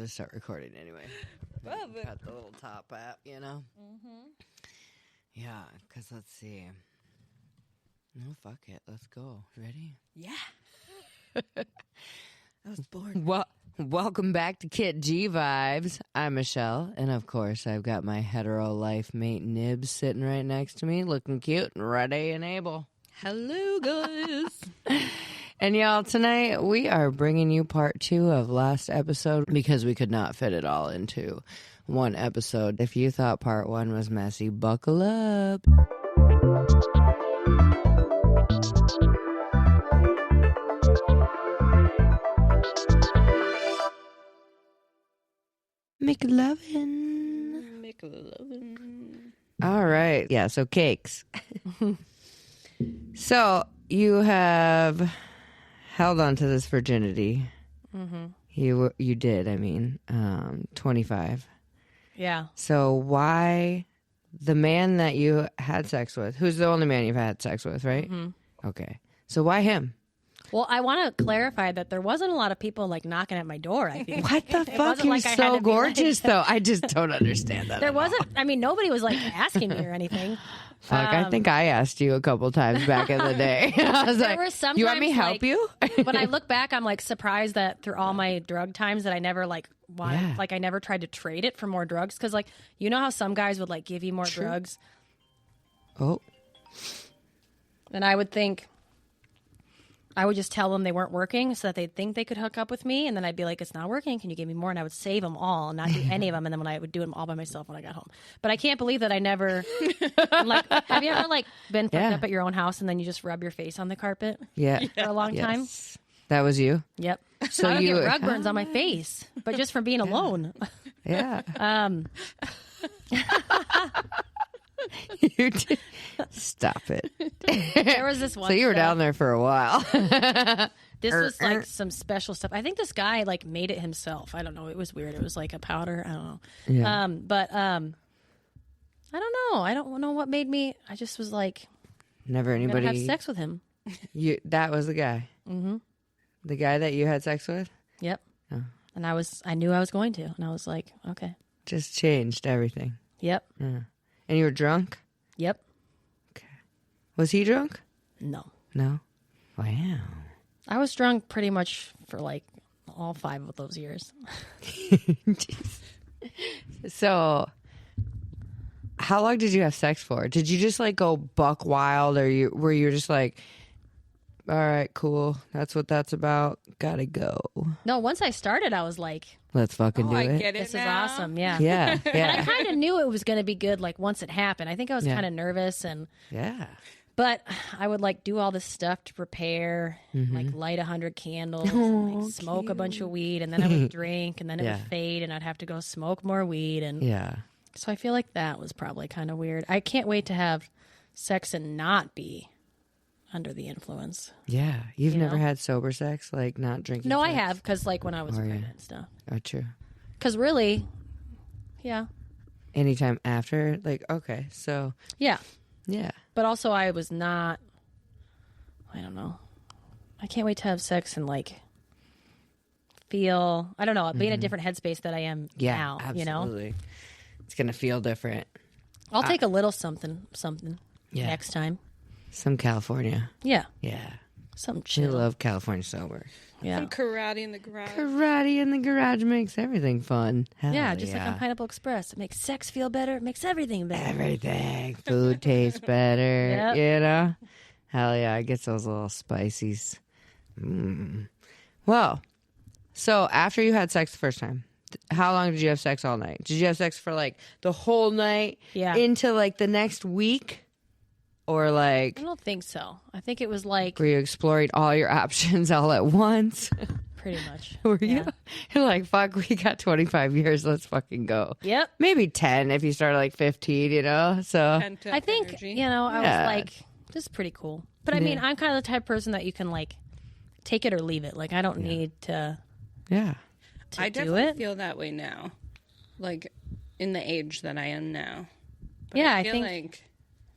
just start recording anyway. Got the little top app, you know? Mm-hmm. Yeah, because let's see. No, fuck it. Let's go. Ready? Yeah. I was bored. Welcome back to Kit G Vibes. I'm Michelle, and of course, I've got my hetero life mate Nibs sitting right next to me, looking cute and ready and able. Hello, guys. And y'all, tonight we are bringing you part 2 of last episode because we could not fit it all into one episode. If you thought part 1 was messy, buckle up. McLovin. All right. Yeah, so cakes. So you have held on to this virginity. Mm-hmm. You did, 25. Yeah. So why the man that you had sex with, who's the only man you've had sex with, right? Mm-hmm. Okay. So why him? Well, I want to clarify that there wasn't a lot of people like knocking at my door. I think. What the fuck? You're so gorgeous, though. I just don't understand that. There wasn't. Nobody was like asking me or anything. Fuck, I think I asked you a couple times back in the day. I was like, you want me to help you? When I look back, I'm like surprised that through all my drug times that I never I never tried to trade it for more drugs. Because like, you know how some guys would like give you more drugs? Oh. And I would think, I would just tell them they weren't working so that they'd think they could hook up with me. And then I'd be like, it's not working. Can you give me more? And I would save them all and not do any of them. And then when I would do them all by myself when I got home. But I can't believe that I never, like, have you ever like been fucked up at your own house and then you just rub your face on the carpet? Yeah. For a long time? That was you? Yep. So I don't get rug burns on my face, but just from being alone. Yeah. You did. Stop it. There was this one. So you were down there for a while. This was like some special stuff. I think this guy like made it himself. I don't know. It was weird. It was like a powder. I don't know. Yeah. I don't know. I don't know what made me. I just was like, never anybody have sex with him. That was the guy. Mm-hmm. The guy that you had sex with. Yep. Oh. And I knew I was going to, and I was like, okay. Just changed everything. Yep. Yeah. And you were drunk? Yep. Okay. Was he drunk? No. No? Wow. I was drunk pretty much for like all 5 of those years. So, how long did you have sex for? Did you just like go buck wild, or were you just like, all right, cool, that's what that's about, gotta go? No, once I started, I was like, let's fucking do it. I get it. This now. is awesome. Yeah. Yeah. But I kind of knew it was going to be good. Like once it happened, I think I was kind of nervous but I would like do all this stuff to prepare, like light 100 candles, and, like, smoke a bunch of weed, and then I would drink, and then it would fade, and I'd have to go smoke more weed, and so I feel like that was probably kind of weird. I can't wait to have sex and not be under the influence. Yeah. You've never had sober sex, like not drinking? No, sex? I have, because like when I was pregnant and stuff. Oh, true. Because really, yeah. Anytime after, like, okay, so. Yeah. Yeah. But also I was not, I don't know. I can't wait to have sex and like feel, I don't know, be in a different headspace that I am now, absolutely. You know? It's going to feel different. I'll take a little something next time. Some California. Yeah. Yeah. Something I chill. love California sober. Yeah. Some karate in the garage. Karate in the garage makes everything fun. Hell yeah, just like on Pineapple Express. It makes sex feel better. It makes everything better. Everything. Food tastes better. You know? Hell yeah. It gets those little spices. Well, so after you had sex the first time, how long did you have sex all night? Did you have sex for like the whole night? Yeah. Into like the next week? Or like... I don't think so. I think it was like... Were you exploring all your options all at once? Pretty much. Were you? You're like, fuck, we got 25 years. Let's fucking go. Yep. Maybe 10 if you start like 15, you know? So I think, energy. you know, I was like, this is pretty cool. But I mean, I'm kind of the type of person that you can like take it or leave it. Like, I don't need to... Yeah. I definitely feel that way now. Like, in the age that I am now. But yeah, I feel think... like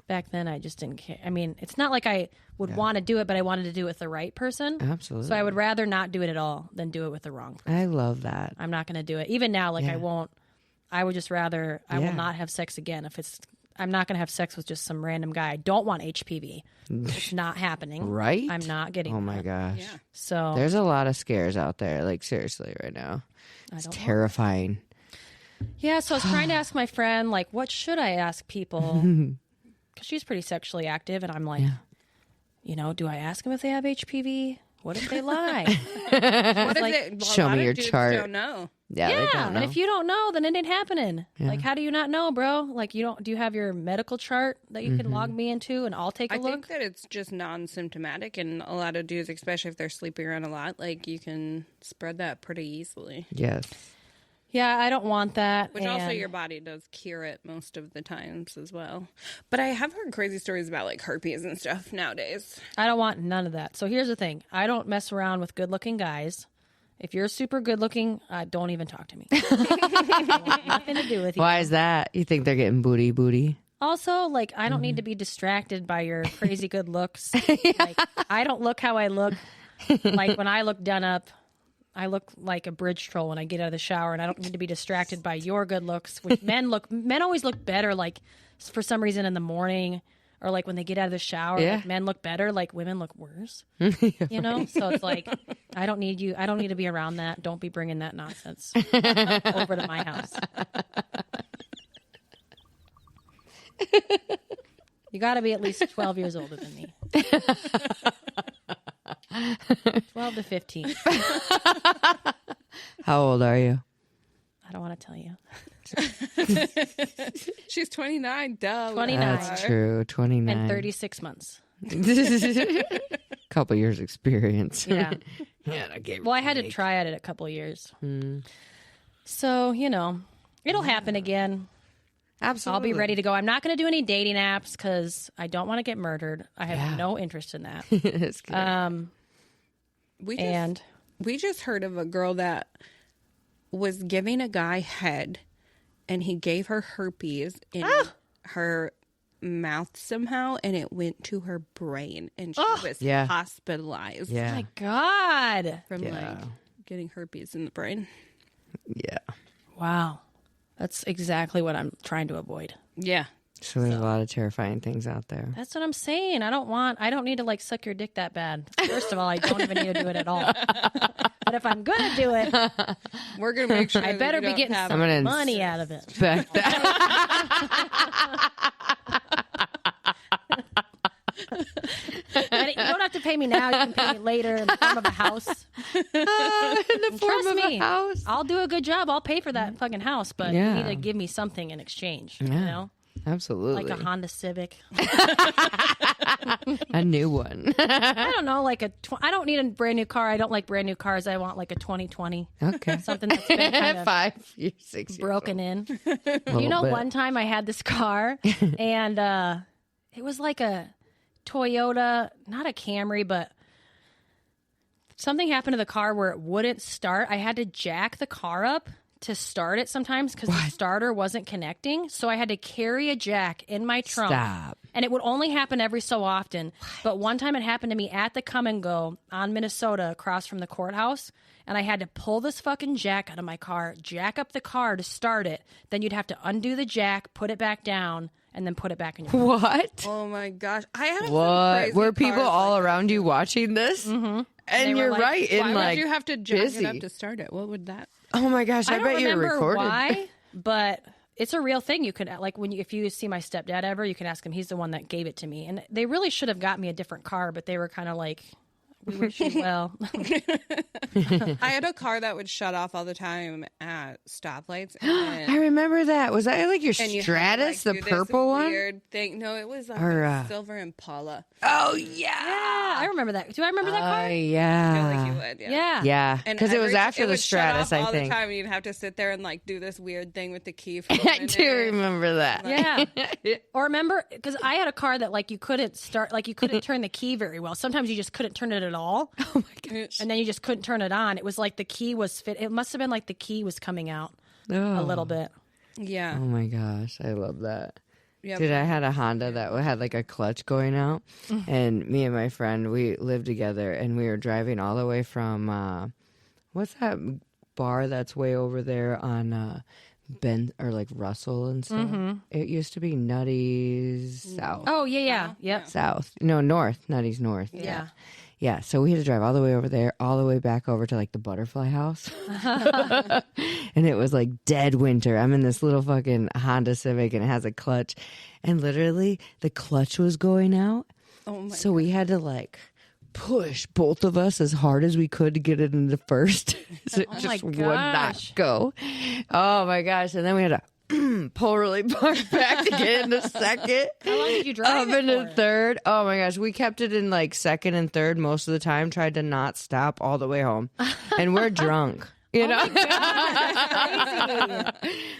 back then I just didn't care. I mean, it's not like I would want to do it, but I wanted to do it with the right person. Absolutely. So I would rather not do it at all than do it with the wrong person. I love that. I'm not going to do it. Even now, like I won't. I would just rather, I will not have sex again. I'm not going to have sex with just some random guy. I don't want HPV. It's not happening. Right? I'm not getting Oh my gosh. Yeah. So there's a lot of scares out there. Like seriously right now. It's terrifying. Yeah, so I was trying to ask my friend, like, what should I ask people? Because she's pretty sexually active, and I'm like, you know, do I ask them if they have HPV? What if they lie? What if they, show me your chart. Don't know. Yeah, they don't know. And if you don't know, then it ain't happening. Yeah. Like, how do you not know, bro? Like, do you have your medical chart that you can log me into, and I'll take a I look? think that it's just non-symptomatic, and a lot of dudes, especially if they're sleeping around a lot, like you can spread that pretty easily. Yes. Yeah, I don't want that. Which also your body does cure it most of the times as well. But I have heard crazy stories about like herpes and stuff nowadays. I don't want none of that. So here's the thing. I don't mess around with good-looking guys. If you're super good-looking, don't even talk to me. I want nothing to do with you. Why is that? You think they're getting booty? Also, like, I don't need to be distracted by your crazy good looks. Like, I don't look how I look. Like, when I look done up, I look like a bridge troll when I get out of the shower, and I don't need to be distracted by your good looks. Which men always look better, like, for some reason in the morning, or like when they get out of the shower. Yeah. Like, men look better, like women look worse. You know? So it's like, I don't need you. I don't need to be around that. Don't be bringing that nonsense over to my house. You got to be at least 12 years older than me. 12 to 15. How old are you? I don't want to tell you. She's 29, duh. 29. That's true. 29. And 36 months. Couple years experience. Yeah. Yeah. Well, I had to try at it a couple years. So, you know, it'll happen again. Absolutely. I'll be ready to go. I'm not going to do any dating apps because I don't want to get murdered. I have no interest in that. It's good. We just heard of a girl that was giving a guy head, and he gave her herpes in her mouth somehow, and it went to her brain, and she was hospitalized. Yeah. Oh my God. From like getting herpes in the brain. Yeah. Wow. That's exactly what I'm trying to avoid. Yeah. So there's a lot of terrifying things out there. That's what I'm saying. I don't need to like suck your dick that bad. First of all, I don't even need to do it at all. But if I'm going to do it, we're going to make sure I better be getting some money out of it. Back that. And you don't have to pay me now. You can pay me later in the form of a house. In the form of a house. I'll do a good job. I'll pay for that fucking house, but you need to give me something in exchange. Yeah. You know? Absolutely. Like a Honda Civic. A new one. I don't know, like I don't need a brand new car. I don't like brand new cars. I want like a 2020. Okay. Something that's been kind of 5 years, 6 years broken in. old. You know, bit. one time I had this car and it was like a Toyota, not a Camry, but something happened to the car where it wouldn't start. I had to jack the car up to start it sometimes because the starter wasn't connecting. So I had to carry a jack in my trunk. Stop. And it would only happen every so often. But one time it happened to me at the Come and Go on Minnesota across from the courthouse. And I had to pull this fucking jack out of my car, jack up the car to start it. Then you'd have to undo the jack, put it back down, and then put it back in your car. What? Oh my gosh. I have What? Were people all around you watching this? Mm-hmm. And you're like, right. In why like would you have to jack busy. it up to start it? What would that? Oh my gosh! I don't bet you remember recorded. why, but it's a real thing. You could like if you see my stepdad ever, you can ask him. He's the one that gave it to me, and they really should have got me a different car, but they were kind of like, we wish you well. I had a car that would shut off all the time at stoplights. And I remember that. Was that like your and you Stratus, had to, the like, do purple this one? weird thing. No, it was Or, a silver Impala. Oh yeah. Yeah, I remember that. Do I remember that car? I feel Yeah. like you would. Yeah. Yeah. Yeah, And because it was after it the would Stratus, shut off I all think. the time, and you'd have to sit there and like do this weird thing with the key. For a I minute. do remember that. Yeah. Or remember, because I had a car that like you couldn't start, like you couldn't turn the key very well. Sometimes you just couldn't turn it at all. Oh my gosh. And then you just couldn't turn it on. It was like the key was fit. It must have been like the key was coming out a little bit. Yeah. Oh my gosh, I love that. Yep. Dude, I had a Honda that had like a clutch going out, and me and my friend, we lived together, and we were driving all the way from what's that bar that's way over there on Ben or like Russell and stuff? It used to be Nutty's South. Oh yeah. Yep. South. No, North. Nutty's North. Yeah. Yeah, so we had to drive all the way over there, all the way back over to like the Butterfly House. And it was like dead winter. I'm in this little fucking Honda Civic and it has a clutch. And literally the clutch was going out. Oh my so we had to like push both of us as hard as we could to get it into first. So it just would not go. Oh my gosh. And then we had to pull really far back to get into second. How long did you drive Up into third. Oh my gosh. We kept it in like second and third most of the time. Tried to not stop all the way home. And we're drunk. You know?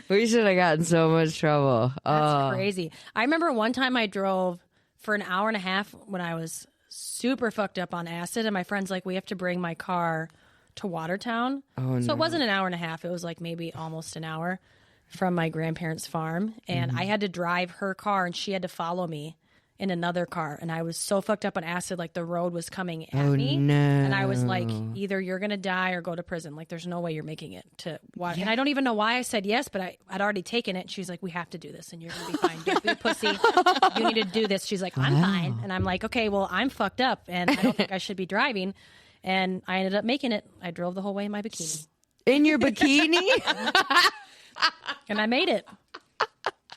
We should have gotten so much trouble. That's crazy. I remember one time I drove for an hour and a half when I was super fucked up on acid. And my friend's like, we have to bring my car to Watertown. Oh, so it wasn't an hour and a half. It was like maybe almost an hour from my grandparents' farm, and I had to drive her car, and she had to follow me in another car, and I was so fucked up on acid, like the road was coming at me, and I was like, either you're gonna die or go to prison. Like, there's no way you're making it to water. And I don't even know why I said yes, but I'd already taken it. And she's like, we have to do this, and you're gonna be fine. Don't be a pussy. You need to do this. She's like, I'm fine, and I'm like, okay, well, I'm fucked up, and I don't think I should be driving. And I ended up making it. I drove the whole way in my bikini. In your bikini? And I made it.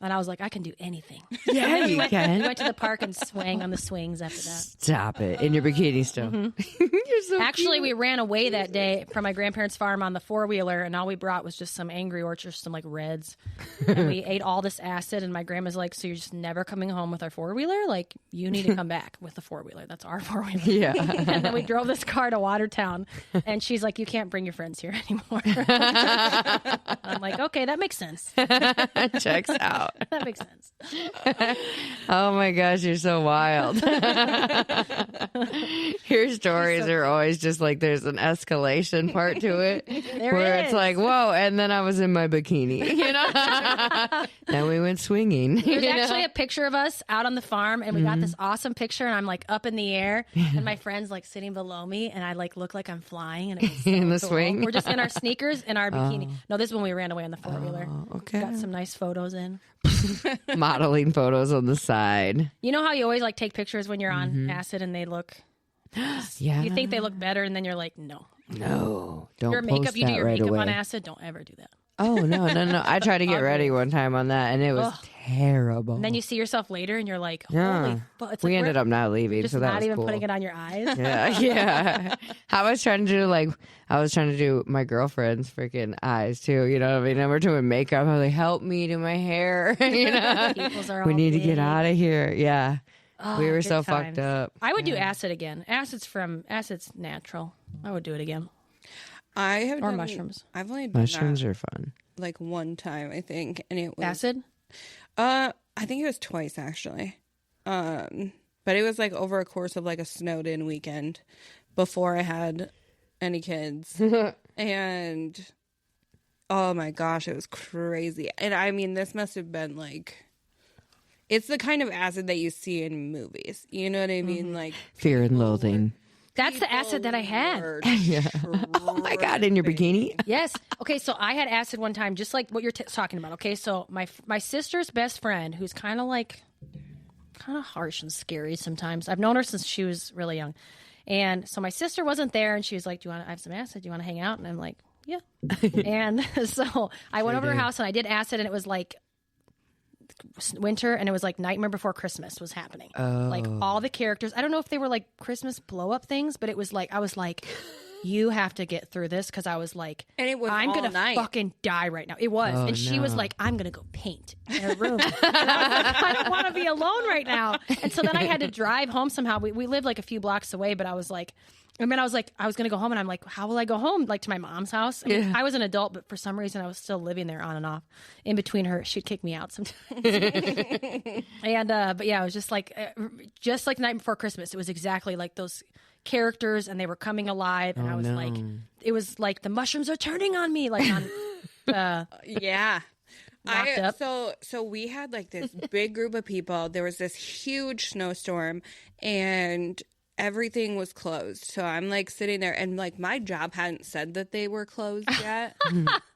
And I was like, I can do anything. Yeah, you can. We went to the park and swang on the swings after that. Stop it. In your bikini still. You're so Actually, we ran away that day from my grandparents' farm on the four-wheeler, and all we brought was just some Angry Orchards, some like Reds. And we ate all this acid, and my grandma's like, so you're just never coming home with our four-wheeler? Like, you need to come back with the four-wheeler. That's our four-wheeler. Yeah. And then we drove this car to Watertown, and she's like, you can't bring your friends here anymore. I'm like, okay, that makes sense. Checks out. That makes sense. Oh my gosh, you're so wild. Your stories are always just like there's an escalation part to it. Where it's like, whoa, and then I was in my bikini, you know? Then we went swinging. There's actually a picture of us out on the farm, and we got this awesome picture, and I'm like up in the air, and my friend's like sitting below me, and I like look like I'm flying, and it was so in the cool. swing. We're just in our sneakers and our bikini. No, this is when we ran away on the four-wheeler. Okay. Got some nice photos in. Modeling photos on the side. You know how you always like take pictures when you're on acid and they look Yeah. you think they look better, and then you're like, no. Don't Your post makeup, you do that your right makeup away. on acid, don't ever do that. Oh, no. I tried to get ready one time on that, and it was terrible. And then you see yourself later, and you're like, Yeah. holy fuck. It's We like, ended up not leaving, just so that not was even cool. putting it on your eyes. Yeah. I was trying to do my girlfriend's freaking eyes too, you know what I mean? And we're doing makeup. I was like, help me do my hair. You know? People's are We all need to big. get out of here. Yeah. Oh, we were good so times. fucked up. I would do acid again. Acid's natural. I would do it again. I have Or done, mushrooms. I've only done Mushrooms that, are fun. like one time, I think, and it was Acid? I think it was twice actually. But it was like over a course of like a snowed in weekend before I had any kids. And oh my gosh, it was crazy. And I mean, this must have been like, it's the kind of acid that you see in movies. You know what I mean? Like Fear and loathing. That's the acid that I had. Oh my God, in your bikini? Yes. Okay, so I had acid one time, just like what you're talking about. Okay, so my sister's best friend, who's kind of harsh and scary sometimes. I've known her since she was really young. And so my sister wasn't there, and she was like, I have some acid? Do you want to hang out? And I'm like, yeah. And so I went over to her house, and I did acid, and it was like winter, and it was like Nightmare Before Christmas was happening. Like all the characters, I don't know if they were like Christmas blow up things, but it was like, I was like, you have to get through this, because I was like, and it was I'm all gonna night. fucking die right now. It was. Oh, and she was no. like, I'm gonna go paint in her room. And I was like, I don't want to be alone right now. And so then I had to drive home somehow. We lived like a few blocks away, but I was like, I was going to go home, and I'm like, how will I go home? Like to my mom's house. I mean, I was an adult, but for some reason I was still living there on and off. In between her, she'd kick me out sometimes. And, but yeah, it was just like the Night Before Christmas. It was exactly like those characters, and they were coming alive. And I was like, it was like the mushrooms are turning on me. Like on, Yeah. locked up. So we had like this big group of people. There was this huge snowstorm and everything was closed. So I'm like sitting there and like my job hadn't said that they were closed yet.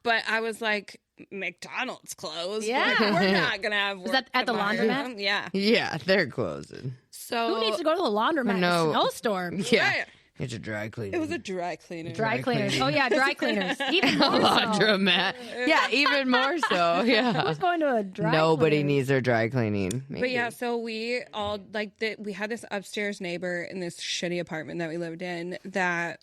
But I was like, McDonald's closed. Yeah. Like, we're not going to have work. Is that at the tomorrow. laundromat? Yeah. Yeah, they're closing. So who needs to go to the laundromat in a snowstorm? Yeah. Right. It's a dry cleaner. It was a dry cleaner. Dry cleaners. Oh, yeah, dry cleaners. Even more so. Laundromat. Yeah, even more so. Yeah. Who's going to a dry Nobody cleaner? needs their dry cleaning. Maybe. But yeah, so we all we had this upstairs neighbor in this shitty apartment that we lived in that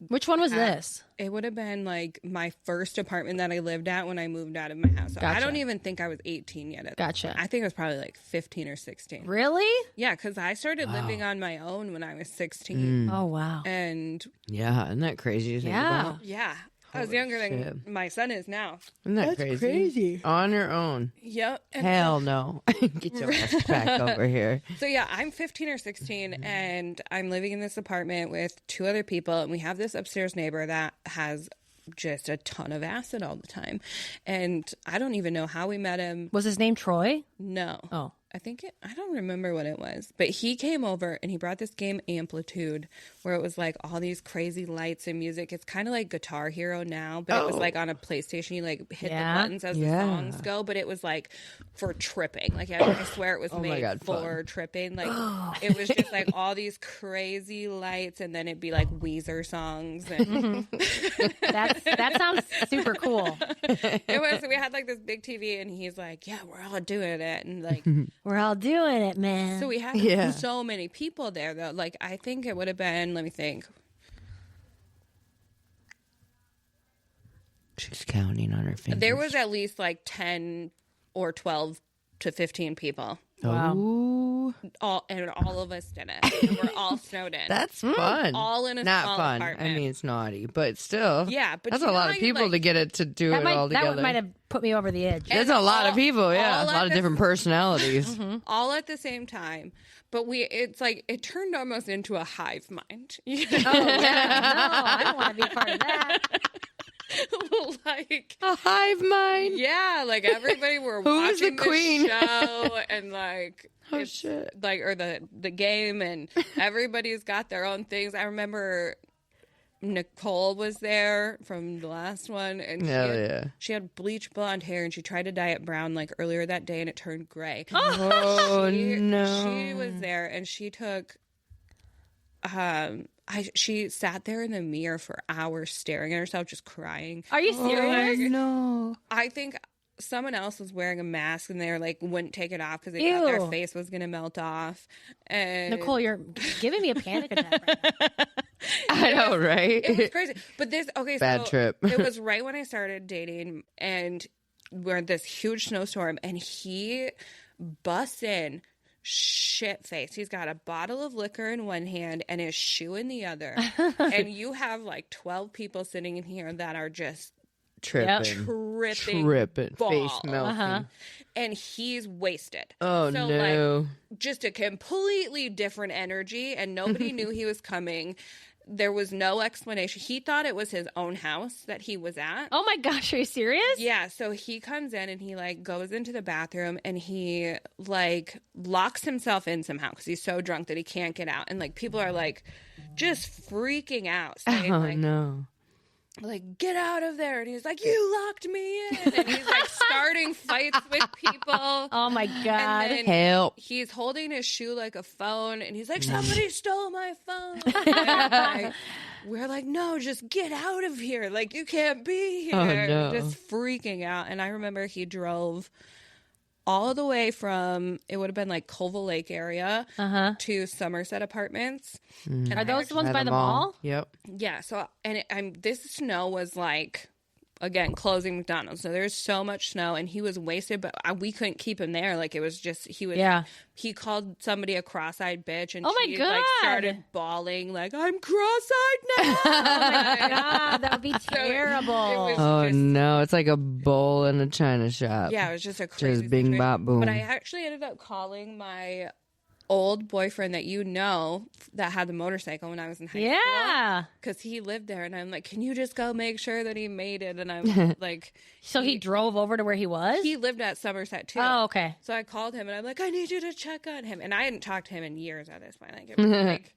Which one was this? it would have been like my first apartment that I lived at when I moved out of my house. So Gotcha. I don't even think I was 18 yet. At Gotcha. I think I was probably like 15 or 16. Really? Yeah, because I started living on my own when I was 16. Oh, wow. And Yeah, isn't that crazy to think Yeah. about? yeah, I was younger than my son is now. Isn't that crazy? On your own. Yep. And Hell no. Get your ass back over here. so yeah, I'm 15 or 16 and I'm living in this apartment with two other people and we have this upstairs neighbor that has just a ton of acid all the time. And I don't even know how we met him. Was his name Troy? No. Oh. I don't remember what it was, but he came over and he brought this game Amplitude where it was like all these crazy lights and music. It's kind of like Guitar Hero now, but it was like on a PlayStation. You like hit the buttons as the songs go, but it was like for tripping. Like I swear it was made God, for tripping. Like it was just like all these crazy lights and then it'd be like Weezer songs. And That sounds super cool. we had like this big TV and he's like, yeah, we're all doing it. And like, We're all doing it, man. so we had so many people there though. Like I think it would have been, let me think. She's counting on her fingers. There was at least like 10 or 12 to 15 people. Ooh, All of us did it. We're all snowed in. that's fun. All in a Not small fun. apartment. I mean, it's naughty, but still. Yeah, but that's you a know lot how of you, people like- to get it to do it all that together. might have put me over the edge. There's a lot of people. Yeah, a all at lot of the- different personalities. all at the same time. But it's like it turned almost into a hive mind. You know? Oh, yeah. No, I don't want to be a part of that. Like A hive mind. yeah, like everybody were Who's the watching queen? the show and like Oh, it's, shit. like or the game and everybody's got their own things. I remember Nicole was there from the last one and she had bleach blonde hair and she tried to dye it brown like earlier that day and it turned gray. Oh no. She was there and she took she sat there in the mirror for hours staring at herself just crying. Are you serious? No. I think someone else was wearing a mask and they like wouldn't take it off because they thought their Ew. face was gonna melt off. And Nicole, you're giving me a panic attack right now. I know, right? it was crazy. But Bad trip. It was right when I started dating and we're in this huge snowstorm and he busts in shit face. He's got a bottle of liquor in one hand and his shoe in the other. And you have like 12 people sitting in here that are just Tripping. tripping Face balls. melting. And he's wasted. Oh, so, no. like, just a completely different energy, and nobody knew he was coming. There was no explanation. He thought it was his own house that he was at. Oh my gosh, are you serious? Yeah, so he comes in and he like goes into the bathroom and he like locks himself in somehow because he's so drunk that he can't get out. And like people are like just freaking out, saying Oh, like, no. like, get out of there. And he's like, you locked me in. And he's like starting fights with people. Oh my God. And then Help. he's holding his shoe like a phone. And he's like, somebody stole my phone. And like, we're like, no, just get out of here. Like, you can't be here. Oh, no. Just freaking out. And I remember he drove all the way from, it would have been like Colville Lake area to Somerset Apartments. And Are those the ones At by a the mall? Yep. Yeah, so this snow was like again closing McDonald's. So there's so much snow, and he was wasted, but we couldn't keep him there. Like it was just he was. Yeah. He called somebody a cross-eyed bitch, and Oh my she God. like started bawling, like I'm cross-eyed now. God, that would be terrible. was- Oh, just- no. It's like a bowl in a china shop. Yeah, it was just a crazy Just bing, situation. bop, boom. But I actually ended up calling my old boyfriend that you know that had the motorcycle when I was in high school. Yeah. Because he lived there. And I'm like, can you just go make sure that he made it? And I'm like... So he drove over to where he was? He lived at Somerset, too. Oh, okay. So I called him, and I'm like, I need you to check on him. And I hadn't talked to him in years at this point. Like, it was like...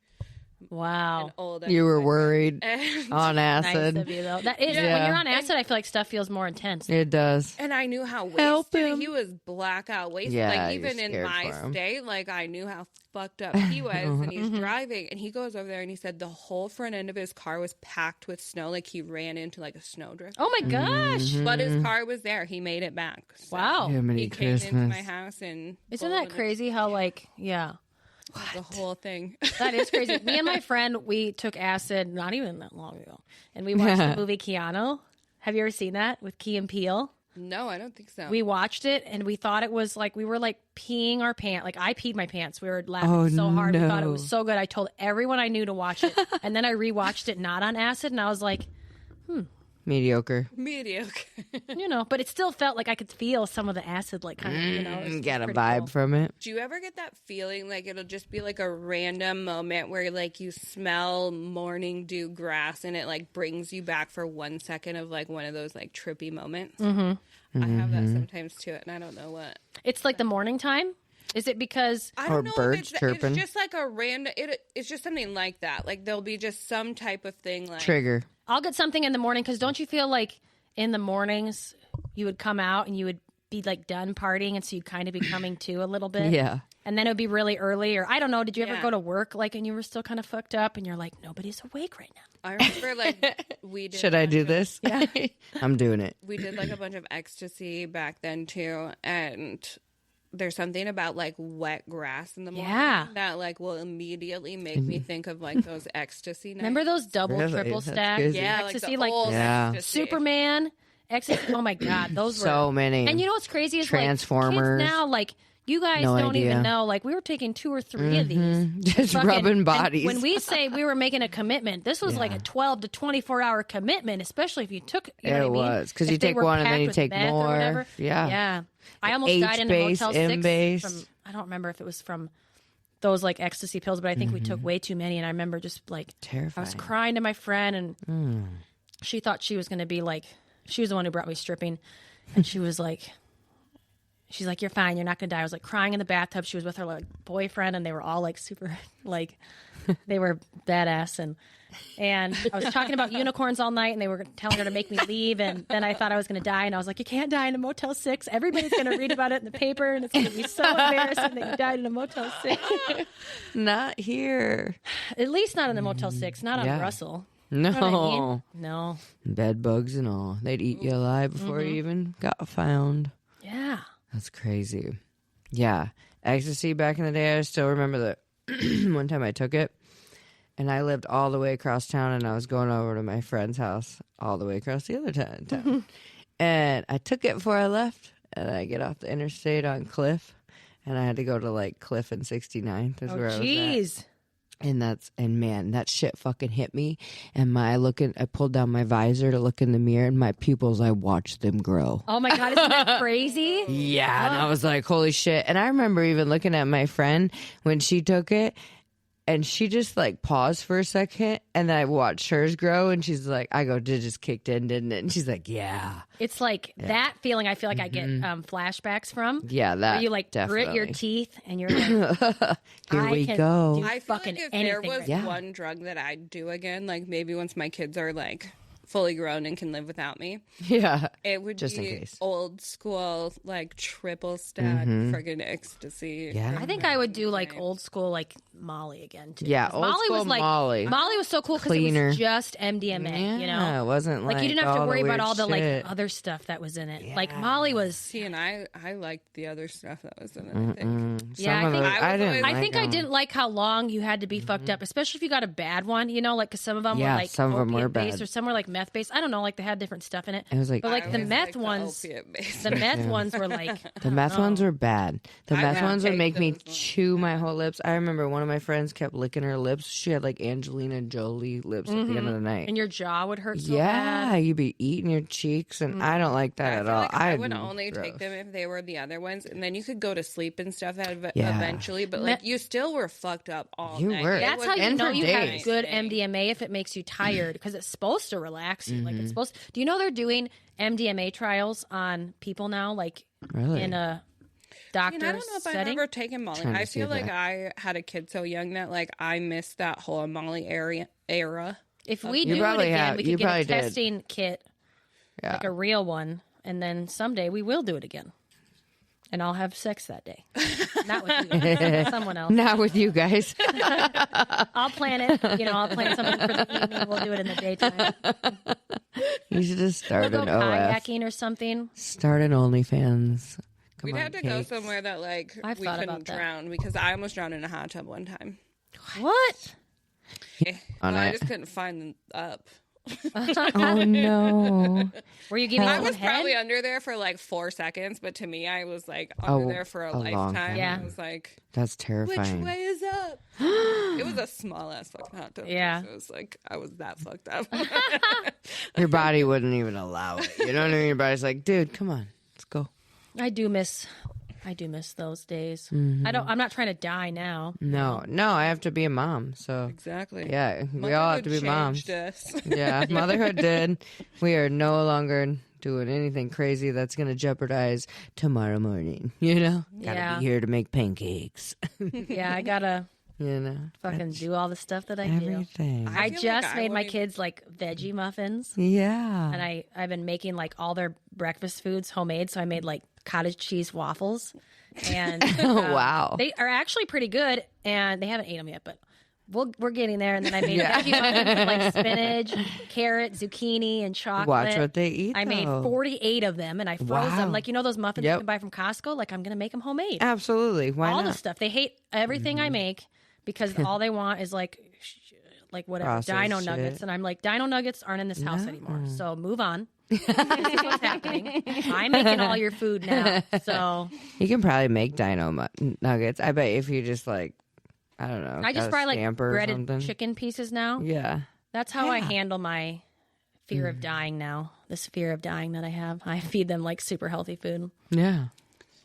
Wow. An old you were worried and on acid. Nice of you, though. When you're on acid, I feel like stuff feels more intense. It does. And I knew how Help wasted him. he was, blackout wasted. Yeah, like, you're even in scared my for him. state, like, I knew how fucked up he was. And he's driving, and he goes over there, and he said the whole front end of his car was packed with snow. Like, he ran into, like, a snowdrift. Oh, my gosh. But his car was there. He made it back. So Wow. Jiminy he came Christmas. into my house, and... Isn't that crazy how, like, yeah. The whole thing. That is crazy. Me and my friend, we took acid not even that long ago. And we watched the movie Keanu. Have you ever seen that with Key and Peele? No, I don't think so. We watched it and we thought it was like, we were like peeing our pants. Like I peed my pants. We were laughing so hard. We thought it was so good. I told everyone I knew to watch it. And then I rewatched it not on acid and I was like, Mediocre. But it still felt like I could feel some of the acid, like kind of, it's Got a pretty vibe cool. from it. Do you ever get that feeling like it'll just be like a random moment where like you smell morning dew grass and it like brings you back for 1 second of like one of those like trippy moments? I have that sometimes too, and I don't know what. It's like the morning time? Is it because... I don't Or know birds if chirping. it's just like a random... It's just something like that. Like there'll be just some type of thing like... Trigger. I'll get something in the morning because don't you feel like in the mornings you would come out and you would be like done partying and so you'd kind of be coming to a little bit? Yeah. And then it would be really early or I don't know. Did you ever Yeah. go to work like and you were still kind of fucked up and you're like, nobody's awake right now? I remember like we did... Should I do this? Yeah. I'm doing it. We did like a bunch of ecstasy back then too, and... There's something about like wet grass in the morning that like will immediately make me think of like those ecstasy nights. Remember those double, Really? triple That's stack crazy. Yeah, ecstasy? like, the old Yeah. ecstasy. Superman, ecstasy. Oh my God, those were So many. And you know what's crazy is Transformers. like kids now, like you guys No don't idea. even know. Like we were taking 2 or 3 of these, Just fucking- rubbing and bodies. When we say we were making a commitment, this was like a 12 to 24 hour commitment, especially if you took. You know It what I mean? was, 'cause If you they take were one and then packed you with take meth or more. whatever. Yeah. yeah. I almost died in a H-base, Motel 6 M-base. from. I don't remember if it was from those like ecstasy pills, but I think we took way too many, and I remember just like Terrifying. I was crying to my friend, and she thought she was going to be like, she was the one who brought me stripping, and she was like, she's like, you're fine, you're not going to die. I was like crying in the bathtub. She was with her like boyfriend, and they were all like super like, they were badass, and I was talking about unicorns all night, and they were telling her to make me leave, and then I thought I was going to die, and I was like, you can't die in a Motel 6. Everybody's going to read about it in the paper, and it's going to be so embarrassing that you died in a Motel 6. Not here. At least not in the Motel 6, not on Yeah. Russell. No. You know what I mean? No. Bed bugs and all. They'd eat you alive before you even got found. Yeah. That's crazy. Yeah. Ecstasy back in the day, I still remember that one time I took it. And I lived all the way across town, and I was going over to my friend's house all the way across the other town. And I took it before I left, and I get off the interstate on Cliff, and I had to go to like Cliff and 69th is Oh, where I was at. jeez. And man, that shit fucking hit me. And I pulled down my visor to look in the mirror, and my pupils, I watched them grow. Oh my God, isn't that crazy? Yeah, and I was like, holy shit. And I remember even looking at my friend when she took it, and she just like paused for a second, and I watched hers grow, and she's like, I go, it just kicked in, didn't it? And she's like, yeah. It's like that feeling I feel like I get flashbacks from. Yeah, that Where you like definitely. grit your teeth and you're like, Here I we can go. do I feel fucking like if anything there was right now. one drug that I'd do again, like maybe once my kids are like fully grown and can live without me, Yeah. it would Just in be case. old school like triple stack friggin' ecstasy. Yeah. I think I would do like old school like Molly again too. Yeah, 'Cause old Molly school was like Molly. Molly was so cool because it Cleaner. was just MDMA, you know? It wasn't like Like you didn't have to all the worry about weird all the like shit. other stuff that was in it. Like Molly was See, and I liked the other stuff that was in it. I think. Yeah, Some I of think- those- I was didn't always- I think I them. didn't like how long you had to be fucked up, especially if you got a bad one, you know, like because some of them Yeah, were like some of them were opiate-based bad. or some were like meth based. I don't know, like they had different stuff in it. It was like, but like the meth ones, the meth ones were like the meth ones were bad. The meth ones would make me chew my whole lips. I remember one of my friends kept licking her lips. She had like Angelina Jolie lips at the end of the night, and your jaw would hurt. So bad. You'd be eating your cheeks, and I don't like that at all. Like I would only take them if they were the other ones, and then you could go to sleep and stuff eventually. But like you still were fucked up all night. Were. That's how you know you have good MDMA if it makes you tired because it's supposed to relax you. Like it's supposed. Do you know they're doing MDMA trials on people now? Like in a doctor's I don't know if setting? I've ever taken Molly. I feel like I had a kid so young that like I missed that whole Molly era. If we do it again, we could get a testing kit, like a real one, and then someday we will do it again. And I'll have sex that day. Not with you. Someone else. Not with you guys. I'll plan it. I'll plan something for the evening. We'll do it in the daytime. You should just start we'll an go OF. kayaking or something. Start an OnlyFans. We'd have to go somewhere that like we couldn't drown because I almost drowned in a hot tub one time. What? I just couldn't find them up. Oh no! Were you giving? I was probably under there for like 4 seconds, but to me, I was like under there for a lifetime. Yeah, I was like, that's terrifying. Which way is up? It was a small ass fucking hot tub. Yeah, so it was like I was that fucked up. Your body wouldn't even allow it. You know what I mean? Your body's like, dude, come on, let's go. I do miss those days. I'm not trying to die now. No, I have to be a mom. So exactly. Yeah, we all have to be moms. Yeah, motherhood did. We are no longer doing anything crazy that's going to jeopardize tomorrow morning. Gotta be here to make pancakes. Yeah, I gotta. Fucking do all the stuff that I everything. do. I just made my kids like veggie muffins. Yeah. And I've been making like all their breakfast foods homemade. So I made like cottage cheese waffles. And wow. They are actually pretty good. And they haven't ate them yet, but we're getting there. And then I made veggie muffins with like spinach, carrot, zucchini, and chocolate. Watch what they eat. I made 48 of them and I froze them. Like, those muffins you can buy from Costco? Like, I'm going to make them homemade. Absolutely. Why all not? the stuff. They hate everything I make. Because all they want is like whatever processed Dino Nuggets, and I'm like, Dino Nuggets aren't in this house anymore. So move on. This is what's happening. I'm making all your food now. So you can probably make Dino Nuggets. I bet if you just like, I don't know. I just fry like breaded chicken pieces now. Yeah, that's how I handle my fear of dying now. This fear of dying that I have. I feed them like super healthy food. Yeah,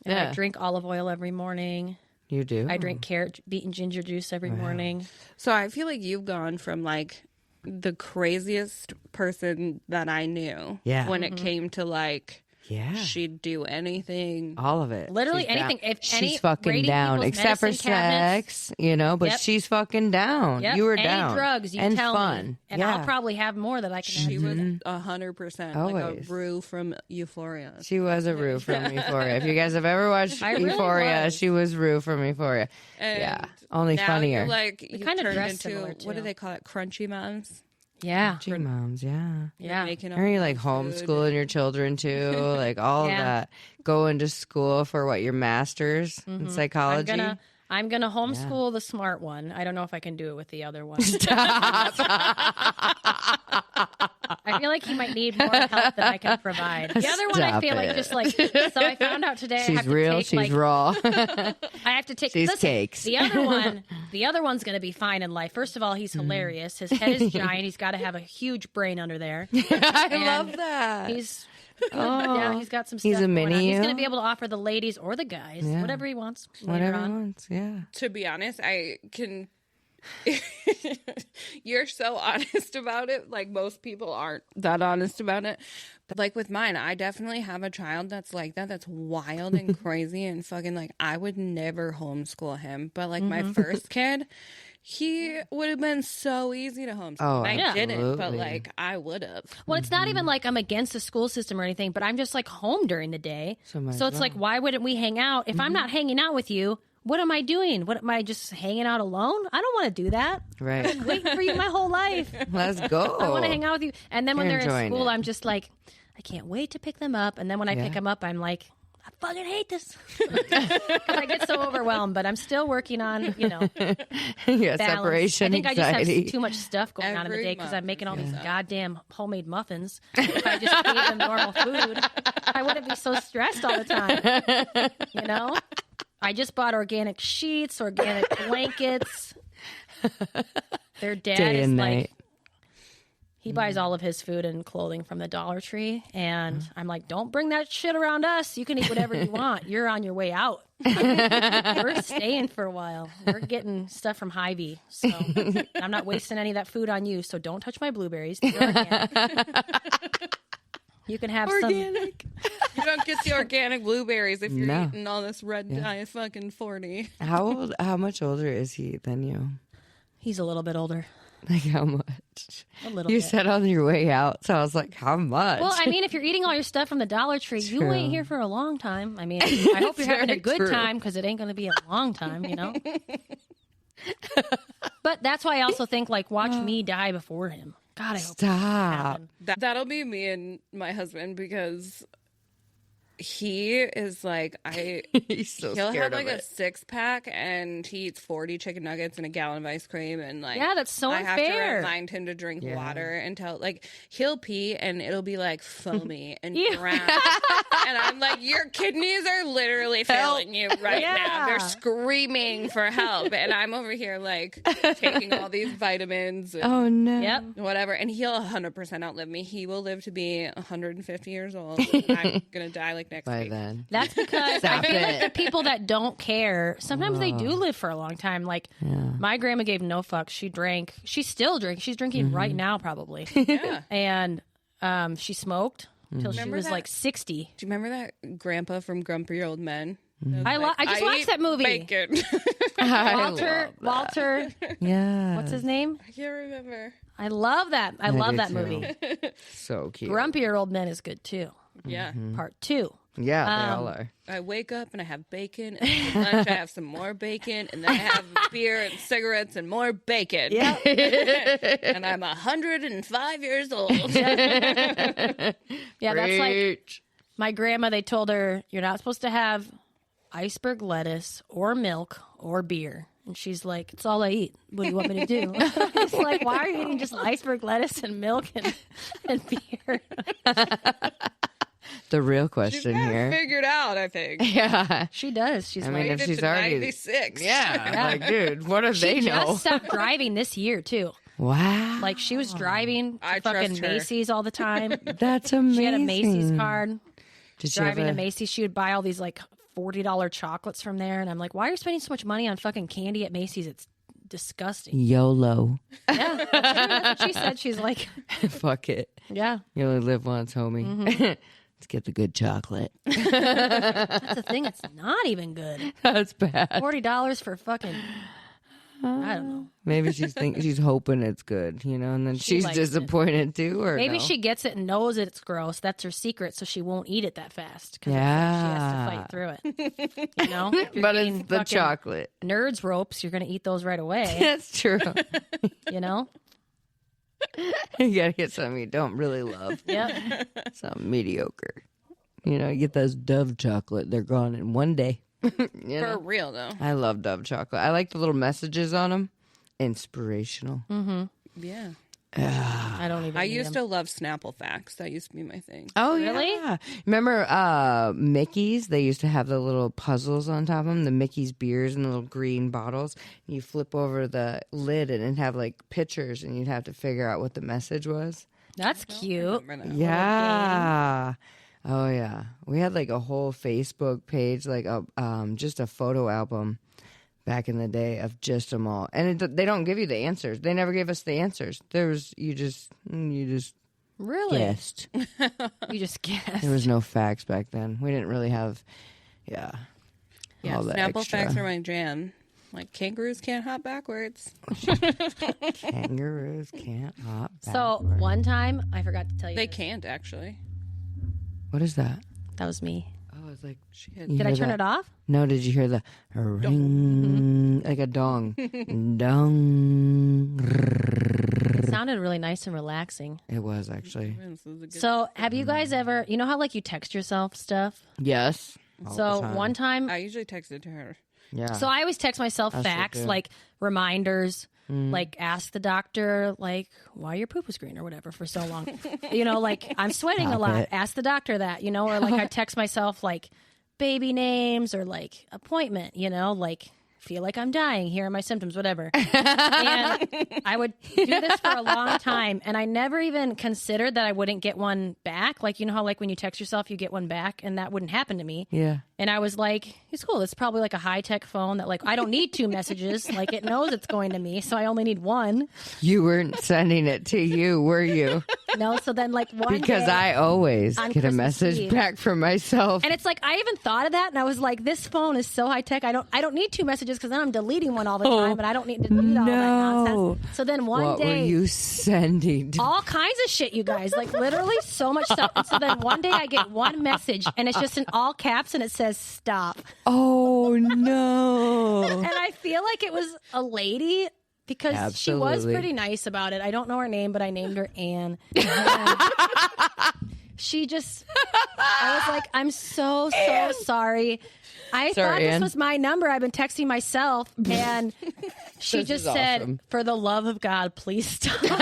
and I drink olive oil every morning. You do? I drink carrot, beet, and ginger juice every morning. So I feel like you've gone from like the craziest person that I knew when it came to like she'd do anything. All of it. Literally anything. If she's fucking down. Except for sex, but she's fucking down. Yep. You were any down. Drugs, you and tell fun. me. And I'll probably have more that I can She was 100% like a Rue from Euphoria. She was a Rue from Euphoria. If you guys have ever watched Euphoria, she was Rue from Euphoria. And only funnier. Like you kind of turned into, what do they call it? Crunchy moms? Yeah. Moms, yeah. Are you like homeschooling your children too? Like all of that. Going to school for what, your master's in psychology? I'm gonna homeschool the smart one. I don't know if I can do it with the other one. I feel like he might need more help than I can provide. The other one, I feel like just like. So I found out today. She's I have to real. take, she's raw. I have to take. She's cakes. The other one's gonna be fine in life. First of all, he's hilarious. His head is giant. He's got to have a huge brain under there. I love that. He's got some stuff. He's a mini. He's going to be able to offer the ladies or the guys whatever he wants. Whatever he wants. Yeah. To be honest, I can. You're so honest about it. Like most people aren't that honest about it. But like with mine, I definitely have a child that's like that. That's wild and crazy and fucking like I would never homeschool him. But like my first kid, he would have been so easy to homeschool. Oh, I didn't, but like I would have. Well, it's not even like I'm against the school system or anything, but I'm just like home during the day. So it's like, why wouldn't we hang out? If I'm not hanging out with you, what am I doing? What am I just hanging out alone? I don't want to do that. Right. I've been waiting for you my whole life. Let's go. I want to hang out with you. And then when they're in school, it. I'm just like, I can't wait to pick them up. And then when I pick them up, I'm like, I fucking hate this. Because I get so overwhelmed, but I'm still working on, yeah, balance. separation I think anxiety. I just have too much stuff going on in the day because I'm making all these goddamn homemade muffins. If I just ate them normal food, I wouldn't be so stressed all the time. I just bought organic sheets, organic blankets. Their dad Day is and like, night. he buys all of his food and clothing from the Dollar Tree. And I'm like, don't bring that shit around us. You can eat whatever you want. You're on your way out. We're staying for a while. We're getting stuff from Hy-Vee. So I'm not wasting any of that food on you. So don't touch my blueberries. They're organic. You can have organic. You don't get the organic blueberries if you're No. eating all this red dye fucking 40. How much older is he than you? He's a little bit older. Like how much? A little You bit. said on your way out, so I was like, how much? Well, I mean, if you're eating all your stuff from the Dollar Tree, you True. ain't here for a long time. I mean, I hope you're having a very good true. time because it ain't going to be a long time, But that's why I also think, like, watch me die before him. God, I hope that Stop. happen. That'll be me and my husband because he is like He's so he'll scared have like of a it. 6-pack and he eats 40 chicken nuggets and a gallon of ice cream and like Yeah, that's so I have to unfair. remind him to drink water until like he'll pee and it'll be like foamy and Ew. brown and I'm like your kidneys are literally failing you right now. Yeah. They're screaming for help and I'm over here like taking all these vitamins and Oh no. Yep. whatever, and he'll 100% outlive me. He will live to be 150 years old. And I'm gonna die like next By week. then. That's because I Stop feel like the it. people that don't care, sometimes they do live for a long time. Like, my grandma gave no fucks. She drank. She still drinks. She's drinking right now, probably. Yeah. And she smoked until she Remember was that? like 60. Do you remember that grandpa from Grumpy Old Men? I just watched eat that movie. Bacon. Walter, Yeah. Uh, what's his name? I can't remember. I love that. I love do that too. movie. So cute. Grumpier Old Men is good too. Yeah. Part 2. Yeah, they all are. I wake up and I have bacon, and for lunch I have some more bacon, and then I have beer and cigarettes and more bacon. Yeah. And I'm 105 years old. Yeah, that's like Preach. my grandma. They told her, you're not supposed to have iceberg lettuce or milk or beer. And she's like, it's all I eat. What do you want me to do? It's like, why are you eating just iceberg lettuce and milk and beer? The real She's question got it here. figured out, I think. Yeah. She does. She's I mean, like, if Made it she's to already 96. Yeah, like, dude, what do they she know? just stopped driving this year too. Wow. Like she was driving to I fucking trust her. Macy's all the time. That's amazing. She had a Macy's card. Did she Driving to have Macy's, she would buy all these like $40 chocolates from there, and I'm like, why are you spending so much money on fucking candy at Macy's? It's disgusting. YOLO. Yeah, that's what she said. She's like, Fuck it. yeah, You only live once, homie. Let's get the good chocolate. that's the thing. It's not even good. That's bad. $40 for fucking, I don't know. Maybe she's hoping it's good, and then She she's likes it. disappointed too, or Maybe no? she gets it and knows it's gross. That's her secret, so she won't eat it that fast. 'Cause Yeah. she has to fight through it. If you're But eating it's the fucking chocolate. Nerds ropes, you're gonna eat those right away. That's true. You know? You gotta get something you don't really love. Yeah. Something mediocre. You get those Dove chocolate. They're gone in one day. For real, though. I love Dove chocolate. I like the little messages on them. Inspirational. Yeah. I don't even. I eat used them. to love Snapple Facts. That used to be my thing. Oh, Really? yeah. Remember Mickey's? They used to have the little puzzles on top of them, the Mickey's beers in the little green bottles. You flip over the lid and it'd have like pictures, and you'd have to figure out what the message was. That's cute. Remember that? Yeah. Oh, yeah. We had like a whole Facebook page, like just a photo album back in the day of just them all. And they don't give you the answers. They never gave us the answers. You just Really? guessed. You just guess. There was no facts back then. We didn't really have, Yeah, all the Snapple extra. Facts are my jam. Like kangaroos can't hop backwards. Kangaroos can't hop So backward. one time, I forgot to tell you. They this. can't actually. What is that? That was me. Oh, it's like shit. Did I turn it off? No, did you hear the ring? Like a dong. Dong. It sounded really nice and relaxing. It was actually. This is a good- So have you guys ever, you know how like you text yourself stuff? Yes. So one time, I usually text it to her. Yeah. So I always text myself facts, like reminders, like ask the doctor, like why your poop was green or whatever for so long. Like I'm sweating a lot. Ask the doctor that, or like I text myself like baby names or like appointment, like feel like I'm dying. Here are my symptoms, whatever. And I would do this for a long time. And I never even considered that I wouldn't get one back. Like, how like when you text yourself, you get one back, and that wouldn't happen to me. Yeah. And I was like, it's cool. It's probably like a high-tech phone that like I don't need 2 messages. Like it knows it's going to me. So I only need one. You weren't sending it to you, were you? No. So then like one Because day, I always get Christmas a message Eve, back from myself. and it's like I even thought of that, and I was like, this phone is so high-tech. I don't need 2 messages because then I'm deleting one all the time, and I don't need to do all that nonsense. So then one day, what were you sending? all kinds of shit, you guys, like literally so much stuff. And so then one day I get one message, and it's just in all caps, and it says stop. Oh no. And I feel like it was a lady because she was pretty nice about it. I don't know her name, but I named her Anne. She just, I was like, I'm so sorry. I thought this was my number. I've been texting myself, and she just said, awesome. For the love of God, please stop. And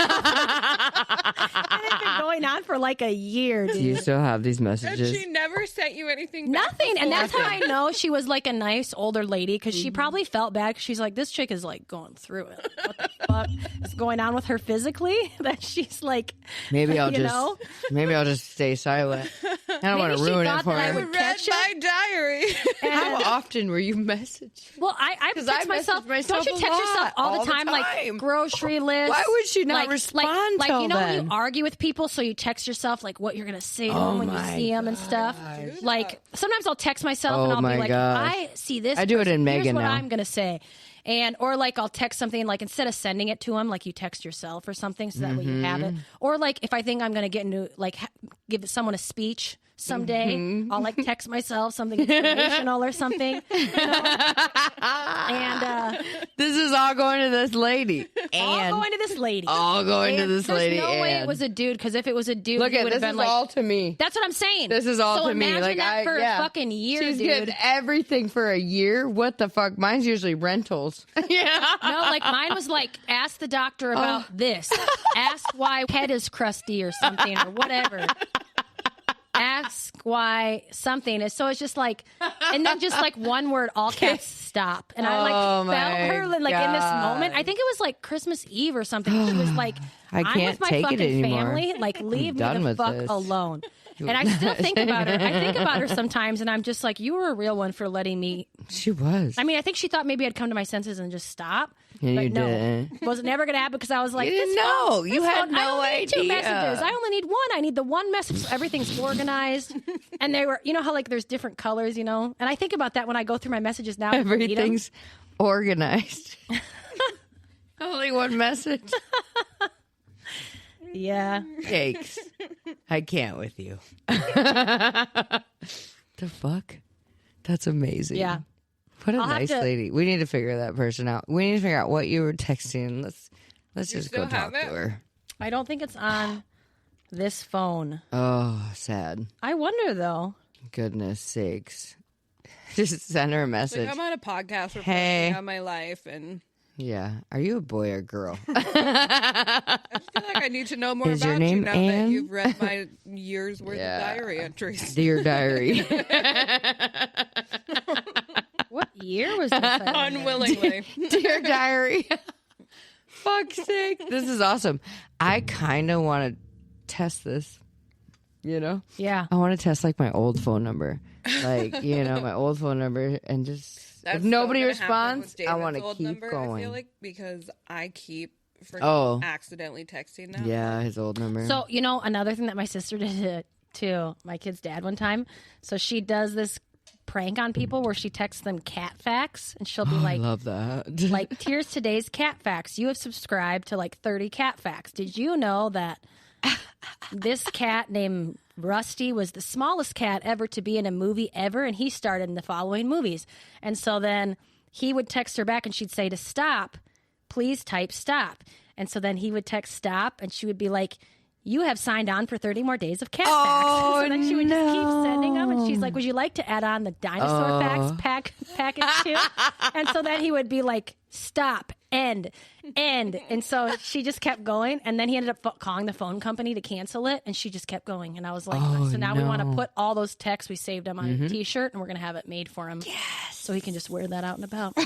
it's been going on for like a year, dude. Do you still have these messages? And she never sent you anything back Nothing. And that's how I know she was like a nice older lady, because she probably felt bad, because she's like, this chick is like going through it. What the fuck is going on with her physically? That she's like, maybe I'll just stay silent. I don't want to ruin it for her. I read my diary. How often were you messaging? Well, I text myself. Don't you text yourself all the time? Like grocery lists. Why would she not respond? Like when you argue with people, so you text yourself like what you're gonna say to them when you see them and stuff. Like sometimes I'll text myself and I'll be like, I see this. I do it in Megan now. Here's what now. I'm gonna say. Or like I'll text something, like instead of sending it to him, like you text yourself or something, so that way you have it. Or like if I think I'm going to get into like give someone a speech someday, I'll like text myself something inspirational or something. And this is all going to this lady. All going to this lady. There's no way it was a dude, because if it was a dude, look at this is like, all to me. That's what I'm saying. This is all to me. Imagine that for a fucking year, She's dude. getting everything for a year. What the fuck? Mine's usually rentals. Yeah. No, like mine was like, ask the doctor about this. Ask why head is crusty or something or whatever. Ask why something is. So it's just like, and then just like one word, all caps, stop. And I like felt her like in this moment. I think it was like Christmas Eve or something. She was like, I'm with my fucking family. Like, leave me the fuck alone. And I still think about her. I think about her sometimes, and I'm just like, you were a real one for letting me. She was. I mean, I think she thought maybe I'd come to my senses and just stop. Yeah, but you no, didn't. Was never going to happen, because I was like, you didn't know. You had no I only need idea. 2 messages. I only need one. I need the one message, so everything's organized. And they were, how like there's different colors, And I think about that when I go through my messages now. Everything's organized. Only one message. Yeah. Yikes. I can't with you. The fuck? That's amazing. Yeah. What a nice lady. We need to figure that person out. We need to figure out what you were texting. Let's just go talk to her. I don't think it's on this phone. Oh, sad. I wonder, though. Goodness sakes. Just send her a message. Like, I'm on a podcast reflecting on my life, and yeah. Are you a boy or girl? I feel like I need to know more Is about your name you now Anne? that you've read my year's worth of diary entries. Dear diary. What year was this? Unwillingly. Dear diary. Fuck's sake. This is awesome. I kind of want to test this. Yeah. I want to test like my old phone number. Like, my old phone number, and just That's if nobody so responds, I want want to keep going. I feel like, because I keep accidentally texting them. Yeah, his old number. So, another thing that my sister did to my kid's dad one time. So she does this prank on people where she texts them cat facts, and she'll be like, I love that. like, here's today's cat facts. You have subscribed to like 30 cat facts. Did you know that this cat named Rusty was the smallest cat ever to be in a movie ever, and he starred in the following movies? And so then he would text her back, and she'd say, to stop, please type stop. And so then he would text stop, and she would be like, you have signed on for 30 more days of cat Oh, facts. So then she would just keep sending them. And she's like, would you like to add on the dinosaur facts package too? And so then he would be like, stop, end. And so she just kept going. And then he ended up calling the phone company to cancel it. And she just kept going. And I was like, so now we want to put all those texts, we saved them on a T-shirt, and we're going to have it made for him. Yes. So he can just wear that out and about.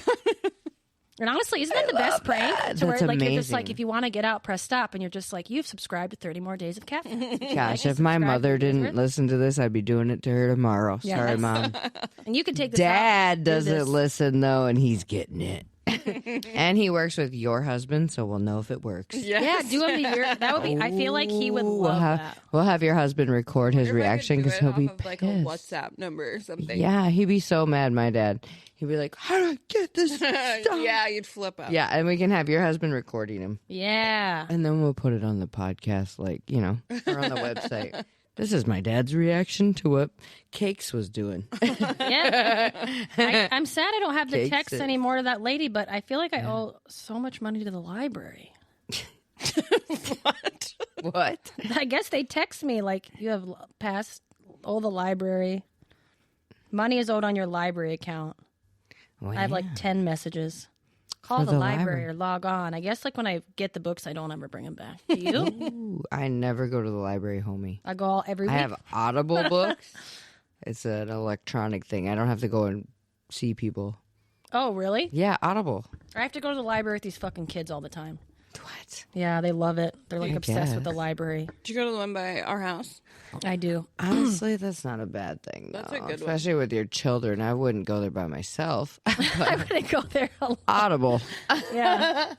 And honestly, isn't that the best prank? To where like you're just like, if you want to get out, press stop, and you're just like, you've subscribed to 30 more days of cat. Gosh, if my mother didn't listen to this, I'd be doing it to her tomorrow. Yeah, sorry, Mom. And you can take this. Dad doesn't listen though, and he's getting it. And he works with your husband, so we'll know if it works. Yes. Yeah, do him that would be. I feel like he would love that. We'll have your husband record his reaction because he'll be like a WhatsApp number or something. Yeah, he'd be so mad. My dad. He'd be like, how do I get this stuff? Yeah, you'd flip out. Yeah, and we can have your husband recording him. Yeah. And then we'll put it on the podcast, like, or on the website. This is my dad's reaction to what Cakes was doing. Yeah. I'm sad I don't have the text anymore to that lady, but I feel like I owe so much money to the library. What? I guess they text me like, you have owe the library. Money is owed on your library account. Well, I have like 10 messages. Call the library or log on. I guess like when I get the books, I don't ever bring them back. Do you? Ooh, I never go to the library, homie. I go every week. I have Audible books. It's an electronic thing. I don't have to go and see people. Oh, really? Yeah, Audible. I have to go to the library with these fucking kids all the time. What? Yeah, they love it. They're like obsessed with the librry. Did you go to the one by our house? I do. Honestly, that's not a bad thing. That's a good especially one. With your children. I wouldn't go there by myself. I wouldn't go there alone. Audible. Yeah.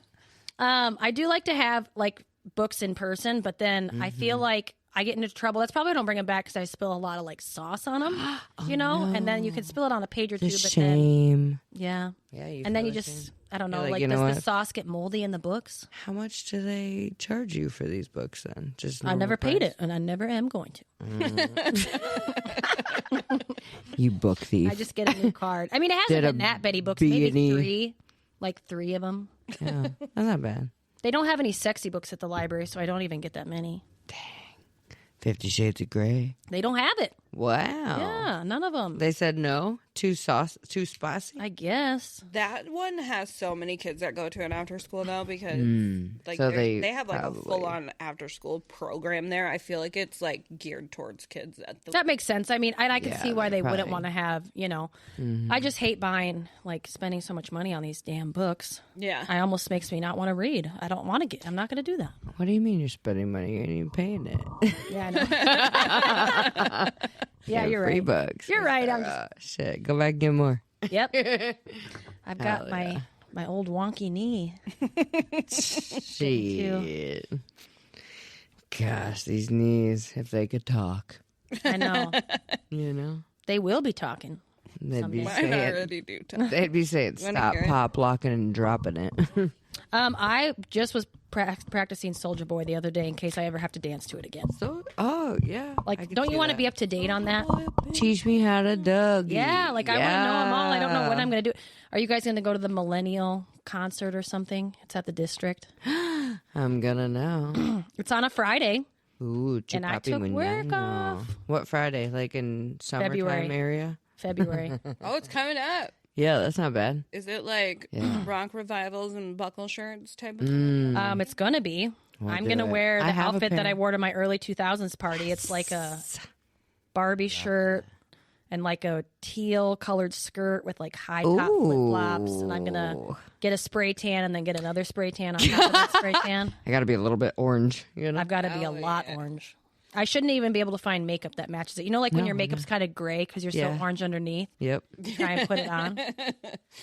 I do like to have like books in person, but then I feel like I get into trouble. That's probably why I don't bring them back because I spill a lot of like sauce on them, No. And then you can spill it on a page or two. But shame. Then, yeah. And then you just, I don't know, like does the sauce get moldy in the books? How much do they charge you for these books then? Just I never paid it, and I never am going to. You book thief. I just get a new card. I mean, it hasn't been that Betty books, maybe three of them. Yeah, that's not bad. They don't have any sexy books at the library, so I don't even get that many. Dang. 50 Shades of Grey. They don't have it. Wow. Yeah, none of them. They said no? Too spicy? I guess. That one has so many kids that go to an after school now because so they have like a full on after school program there. I feel like it's like geared towards kids. That makes sense. I mean, I can see why they wouldn't want to have, I just hate buying, like spending so much money on these damn books. Yeah. It almost makes me not want to read. I don't want to I'm not going to do that. What do you mean you're spending money? You ain't even paying it. Yeah, I know. Yeah, you're right. Free books. You're right. I'm just... shit. Go back and get more. Yep. I've got my old wonky knee. Shit. Gosh, these knees, if they could talk. I know. They will be talking. They'd be saying, already do talk. They'd be saying, stop pop locking and dropping it. I just was practicing Soulja Boy the other day in case I ever have to dance to it again. Yeah. Like, don't you want to be up to date on that? Teach me how to Dougie. Yeah, like I want to know them all. I don't know what I'm going to do. Are you guys going to go to the Millennial concert or something? It's at the District. I'm going to know. It's on a Friday. Ooh, and I took work off. What Friday? Like in summertime area? February. Oh, it's coming up. Yeah, that's not bad. Is it like rock revivals and buckle shirts type of thing? It's going to be. I'm going to wear the outfit that I wore to my early 2000s party. It's like a Barbie shirt and like a teal colored skirt with like high top flip flops. And I'm going to get a spray tan and then get another spray tan on top of that spray tan. I got to be a little bit orange. I've got to be a lot orange. I shouldn't even be able to find makeup that matches it. Like when your makeup's kind of gray because you're so orange underneath. Yep. Try and put it on.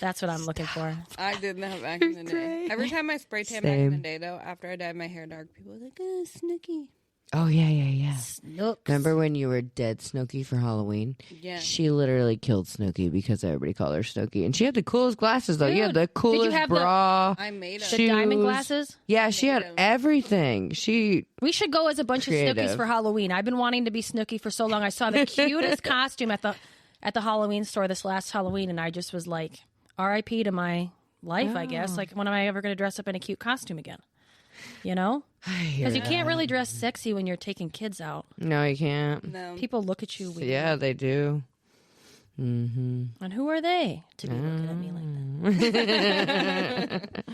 That's what I'm looking for. I did that back in the day. Every time I spray tan back in the day, though, after I dyed my hair dark, people were like, Snooki. Oh, yeah. Snooks. Remember when you were dead Snooki for Halloween? Yeah. She literally killed Snooki because everybody called her Snooki. And she had the coolest glasses, though. Dude, you had the coolest bra. I made them. The diamond glasses? Yeah, she had everything. We should go as a bunch of Snookies for Halloween. I've been wanting to be Snooki for so long. I saw the cutest costume at the Halloween store this last Halloween, and I just was like, R.I.P. to my life, I guess. Like, when am I ever going to dress up in a cute costume again? You know? Because you can't really dress sexy when you're taking kids out. No, you can't. No. People look at you weird. Yeah, they do. Mm-hmm. And who are they to be looking at me like that?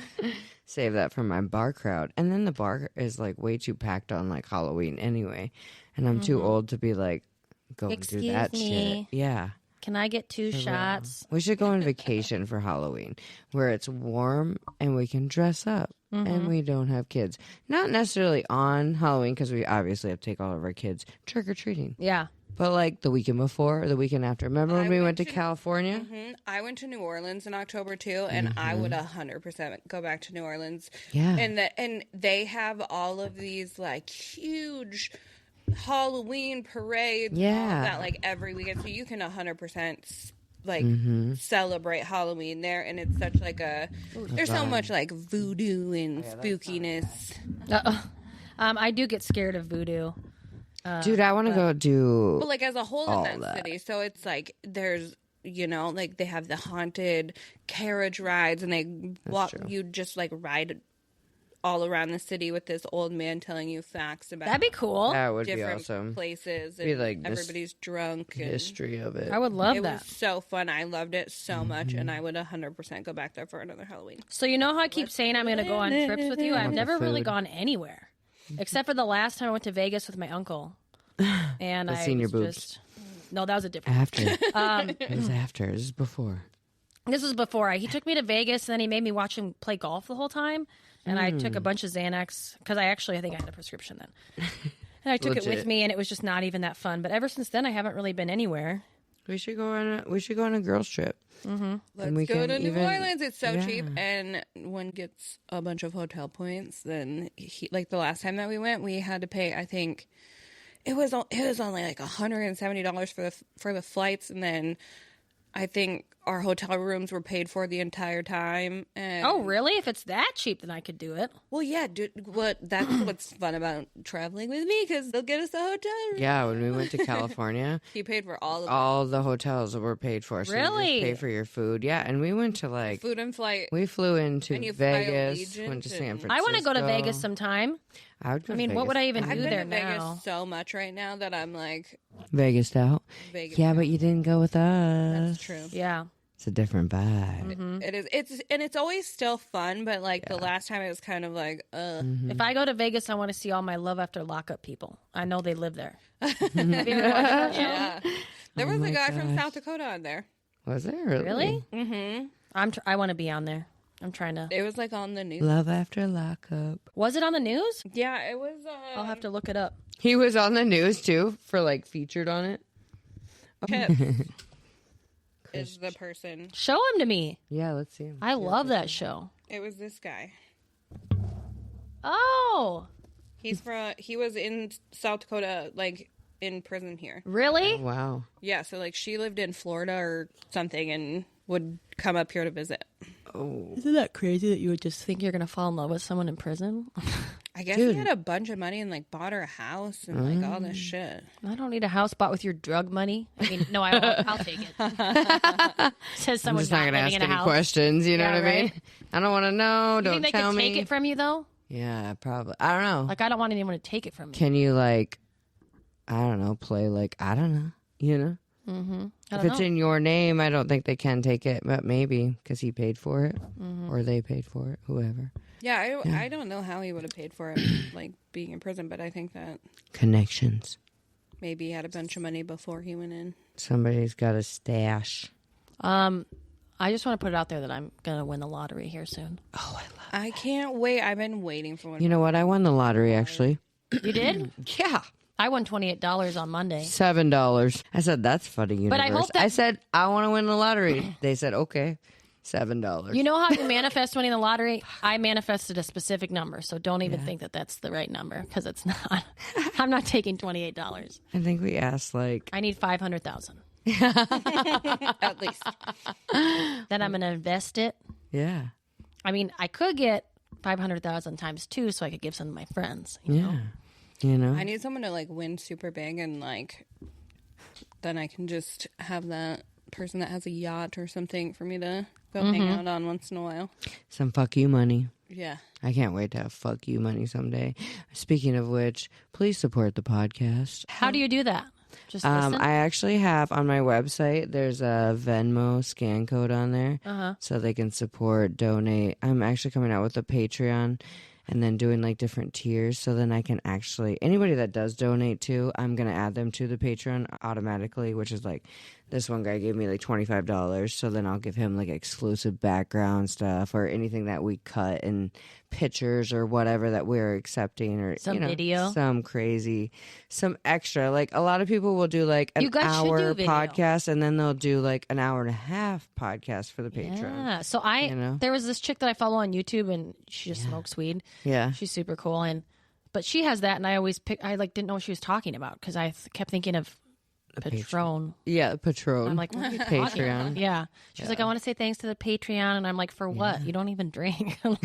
Save that for my bar crowd. And then the bar is like way too packed on like Halloween anyway. And I'm too old to be like going through that shit. Yeah. Can I get 2 shots? We should go on vacation for Halloween where it's warm and we can dress up and we don't have kids. Not necessarily on Halloween because we obviously have to take all of our kids trick-or-treating. Yeah. But like the weekend before or the weekend after. Remember when we went to California? I went to New Orleans in October too, and I would 100% go back to New Orleans. Yeah. And they have all of these like huge Halloween parades. And all that like every weekend, so you can 100% like celebrate Halloween there, and it's such like a there's so much like voodoo and spookiness. I do get scared of voodoo. Dude, I want to go do. But like as a whole in that city, so it's like there's like they have the haunted carriage rides, and they walk you just like ride all around the city with this old man telling you facts about That'd be cool. That would be different awesome. places, and Be like everybody's drunk. And History of it. I would love it that. was so fun. I loved it so much, and I would 100% go back there for another Halloween. So you know how I keep saying I'm going to go on trips with you? I've never really food. gone anywhere. Except for the last time I went to Vegas with my uncle. And I seen your was boobs. just... No, that was a different... After. It was after. This is before. This was before. He took me to Vegas, and then he made me watch him play golf the whole time. And I took a bunch of Xanax, because I think I had a prescription then. And I took it with me, and it was just not even that fun. But ever since then, I haven't really been anywhere. We should go on a girls trip. Let's go to New Orleans. It's so cheap, and one gets a bunch of hotel points. Then, like the last time that we went, we had to pay. I think it was only like $170 for the flights, and then I think our hotel rooms were paid for the entire time. And, Oh, really? If it's that cheap, then I could do it. well, yeah, dude. That's what's fun about traveling with me, because they'll get us a hotel room. Yeah, when we went to California, He paid for all of them. all the hotels were paid for. So Really? you just pay for your food. Yeah, and we went to like Food and flight. we flew into And you fly Vegas, Allegiant went to San and- Francisco. I want to go to Vegas sometime. I would go I mean, to what would I even I've do been there to Vegas now? so much right now that I'm like, Vegas out? Vegas. Yeah, but you didn't go with us. That's true. Yeah. It's a different vibe. It is. It's always still fun, but like the last time it was kind of like, If I go to Vegas, I want to see all my Love After Lockup people. I know they live there. Have you ever watched that show? yeah. There was a guy from South Dakota on there. Was there really? Really? Mm-hmm. I want to be on there. I'm trying to. It was like on the news. Love After Lockup. Was it on the news? Yeah, it was. I'll have to look it up. He was on the news too for like featured on it. Pip is the person. Show him to me. Yeah, let's see him. I love that show. It was this guy. Oh, He was in South Dakota, like in prison here. really? Wow. Yeah, so like she lived in Florida or something and would come up here to visit. Isn't that crazy that you would just think you're going to fall in love with someone in prison? I guess he had a bunch of money and like bought her a house and like all this shit. I don't need a house bought with your drug money. I mean, no, I'll take it. Says I'm someone just not not going to living ask in a any house. questions. You know Yeah, what I mean? right? I don't want to know. You Don't think they tell could me. take it from you though? Yeah, probably. I don't know. Like, I don't want anyone to take it from me. Can you like, I don't know, play like, I don't know, you know? I If don't it's know. in your name, I don't think they can take it, but maybe because he paid for it or they paid for it, whoever. Yeah, I don't know how he would have paid for it, like being in prison, but I think that Connections. maybe he had a bunch of money before he went in. Somebody's got a stash. I just want to put it out there that I'm going to win the lottery here soon. Oh, I love I can't wait. I've been waiting for one. You know what? I won the lottery actually. You did? Yeah. I won $28 on Monday. $7. I said, that's funny, universe. But I hope that- I said, I want to win the lottery. They said, okay, $7. You know how you manifest winning the lottery? I manifested a specific number, so don't even think that that's the right number because it's not. I'm not taking $28. I think we asked like, I need $500,000. At least. Then I'm going to invest it. yeah. I mean, I could get 500,000 times 2 so I could give some to my friends. You know? Yeah. You know? I need someone to like win super big and like then I can just have that person that has a yacht or something for me to go hang out on once in a while. Some fuck you money. Yeah. I can't wait to have fuck you money someday. Speaking of which, please support the podcast. How do you do that? Just listen? I actually have on my website, there's a Venmo scan code on there so they can support, donate. I'm actually coming out with a Patreon and then doing like different tiers. So then I can actually, anybody that does donate to, I'm going to add them to the Patreon automatically, which is like, this one guy gave me like $25. So then I'll give him like exclusive background stuff or anything that we cut and pictures or whatever that we're accepting or some video, some crazy, some extra. Like a lot of people will do like an hour podcast and then they'll do like an hour and a half podcast for the Patreon. Yeah. So there was this chick that I follow on YouTube and she just smokes weed. Yeah. She's super cool. But she has that and I always didn't know what she was talking about because I kept thinking of Patron. Yeah, Patron. I'm like, what are you Patreon. Yeah. She's like, I want to say thanks to the Patreon. And I'm like, for what? You don't even drink. Yeah,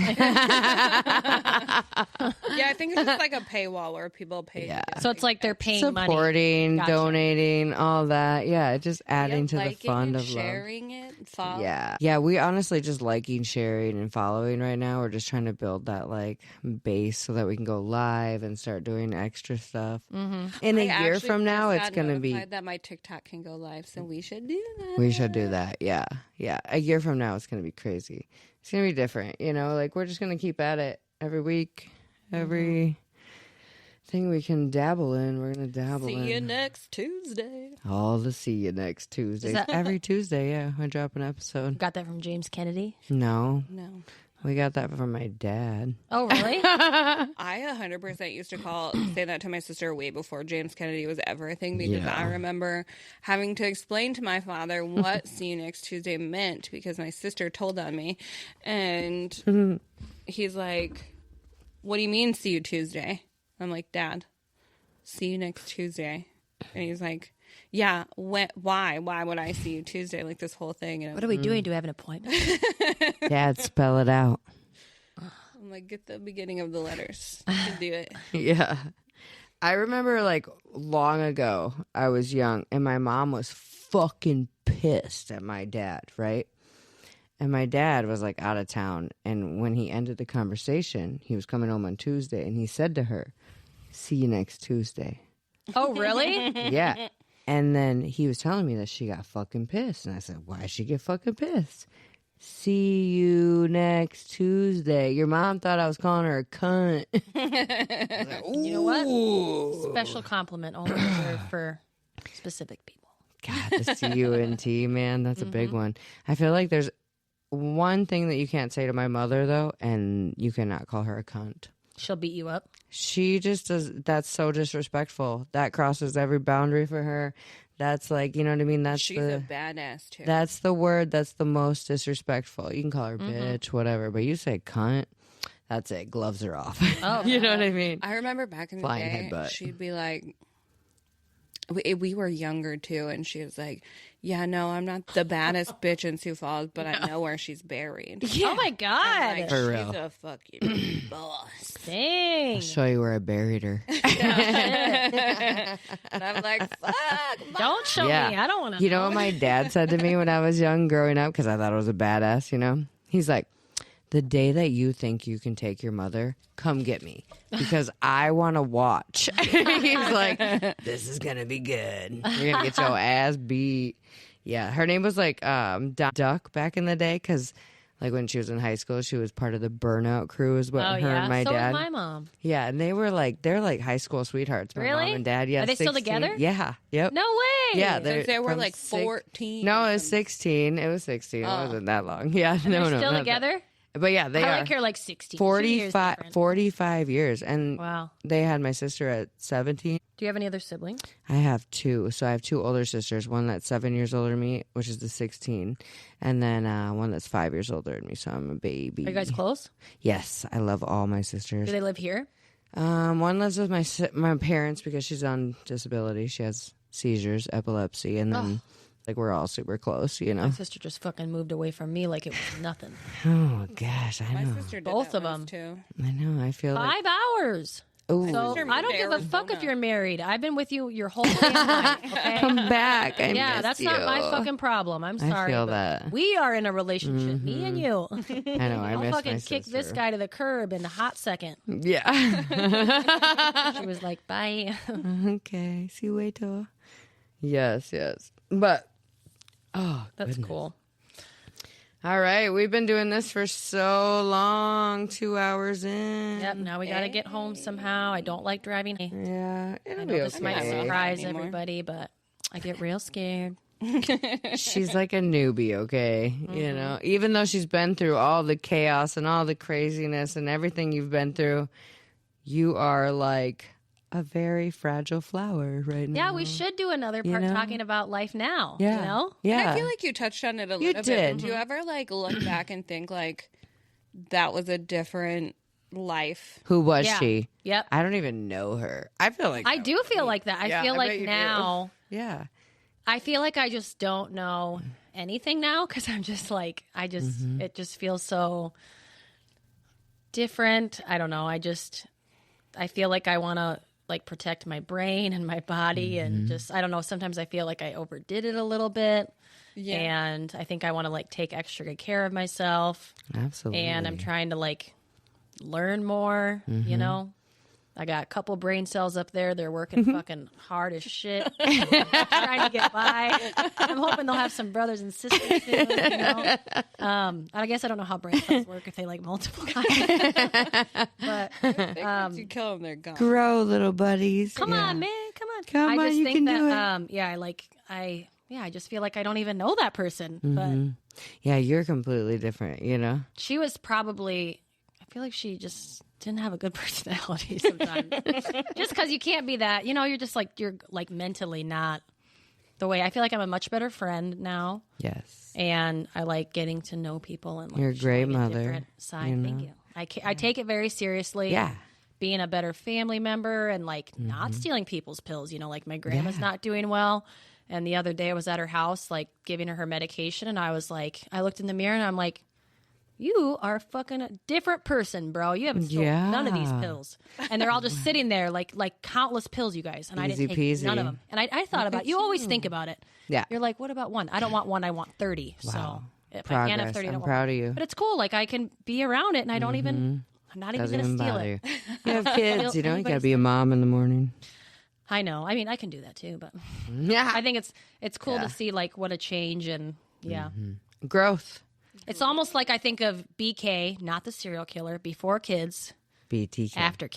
I think it's just like a paywall where people pay. Yeah. So it's like they're paying money. Supporting, donating, all that. Yeah, just adding to the fund of sharing love. It, follow. Yeah. Yeah, we honestly just liking, sharing, and following right now. We're just trying to build that like base so that we can go live and start doing extra stuff. Mm-hmm. In a year from now, it's going to be... that my TikTok can go live, so we should do that. We should do that, yeah. A year from now, it's going to be crazy. It's going to be different, like we're just going to keep at it every week, every thing we can dabble in, we're going to dabble in. See you next Tuesday. All the see you next Tuesday. Every Tuesday, yeah, I drop an episode. Got that from James Kennedy? No. We got that from my dad. Oh, really? I 100% used to say that to my sister way before James Kennedy was ever a thing because I remember having to explain to my father what see you next Tuesday meant because my sister told on me. And he's like, what do you mean see you Tuesday? I'm like, Dad, see you next Tuesday. And he's like, yeah, why? Why would I see you Tuesday? Like this whole thing. And what are we doing? Do we have an appointment? Dad, spell it out. I'm like, get the beginning of the letters. You can do it. Yeah. I remember like long ago, I was young and my mom was fucking pissed at my dad, right? And my dad was like out of town. And when he ended the conversation, he was coming home on Tuesday and he said to her, see you next Tuesday. Oh, really? Yeah. And then he was telling me that she got fucking pissed. And I said, why'd she get fucking pissed? See you next Tuesday. Your mom thought I was calling her a cunt. Like, you know what? Special compliment only reserved for specific people. God, the C-U-N-T, man, that's a big one. I feel like there's one thing that you can't say to my mother, though, and you cannot call her a cunt. She'll beat you up. She just does. That's so disrespectful. That crosses every boundary for her. That's like, you know what I mean? She's a badass, too. That's the word that's the most disrespectful. You can call her bitch, whatever, but you say cunt, that's it. Gloves are off. Oh, you know what I mean? I remember back in the day, she'd be like, we were younger, too, and she was like, yeah, no, I'm not the baddest bitch in Sioux Falls, but I know where she's buried. Yeah. Oh, my God. Like, for real. She's a fucking boss. Dang. I'll show you where I buried her. And I'm like, fuck, Mom. Don't show me. I don't want to know. You know what my dad said to me when I was young growing up? Because I thought I was a badass, He's like, the day that you think you can take your mother, come get me. Because I want to watch. He's like, this is going to be good. You're going to get your ass beat. Yeah, her name was like Duck back in the day because like when she was in high school, she was part of the Burnout Crew is what her and my dad. So was my mom. Yeah, and they're like high school sweethearts. My really? mom and dad, yeah. Are they 16. still together? Yeah, yep. No way. Yeah, they were like 14. No, it was 16. It was 16. It wasn't that long. Yeah, and they're still together? But yeah, they I are. like her like 16. 45 years. And wow. They had my sister at 17. Do you have any other siblings? I have two. So I have two older sisters. One that's 7 years older than me, which is the 16. And then one that's 5 years older than me. So I'm a baby. Are you guys close? Yes. I love all my sisters. Do they live here? One lives with my parents because she's on disability. She has seizures, epilepsy. And then... Like, we're all super close, My sister just fucking moved away from me like it was nothing. Oh, gosh, I know. My sister did both that of them. too. I know, I feel 5 hours. Ooh. So I don't give a fuck if you're married. I've been with you your whole damn life. Okay? Come back. Yeah, that's not my fucking problem. I'm sorry. I feel that. We are in a relationship, me and you. I know. I'll fucking kick this guy to the curb in a hot second. Yeah. She was like, bye. Okay. See you later. Yes. But, That's goodness. cool. All right. We've been doing this for so long. 2 hours in. Yep, now we got to get home somehow. I don't like driving. Yeah. I know this might surprise everybody, but I get real scared. She's like a newbie, okay? You know, even though she's been through all the chaos and all the craziness and everything you've been through, you are like a very fragile flower right now. Yeah, we should do another part talking about life now. Yeah. You know? Yeah. And I feel like you touched on it a little bit. did. Did you ever like look back and think like that was a different life? Who was Yeah. she? Yep. I don't even know her. I feel like I do feel like that. I feel I like bet you do. now, Yeah. I feel like I just don't know anything now because I'm just like, it just feels so different. I don't know. I feel like I want to like protect my brain and my body and just, I don't know. Sometimes I feel like I overdid it a little bit. Yeah. And I think I want to like take extra good care of myself. Absolutely. And I'm trying to like learn more, you know? I got a couple brain cells up there. They're working fucking hard as shit. Trying to get by. I'm hoping they'll have some brothers and sisters soon, you know? I guess I don't know how brain cells work if they like multiply. But Once you kill them, they're gone. Grow, little buddies. come on, man. Come on. Come I on, just you think can that do it. I just feel like I don't even know that person. But Yeah, you're completely different, you know? she was probably, I feel like she just didn't have a good personality sometimes. Just because you can't be that, you know, you're like mentally not the way. I feel like I'm a much better friend now. Yes. And I like getting to know people and like You're a great showing mother, different side. you know? Thank you. I take it very seriously. Yeah. Being a better family member and like not stealing people's pills. You know, like my grandma's not doing well. And the other day I was at her house, like giving her medication. And I was like, I looked in the mirror and I'm like, you are fucking a different person, bro. You haven't stolen none of these pills. And they're all just sitting there like countless pills, you guys. And I didn't take Easy peasy. none of them. And I thought about it. You always think about it. Yeah. You're like, what about one? I don't want one. I want 30. Wow. So if Progress. I can't have 30, I I'm don't proud want of you. But it's cool. Like I can be around it and I don't even, I'm not even Doesn't going to even steal bother it. you. You have kids, you know? You got to Anybody's be a mom in the morning. I know. I mean, I can do that too, but Yeah. I think it's cool to see like what a change and Growth. It's almost like I think of BK, not the serial killer, before kids, BTK. after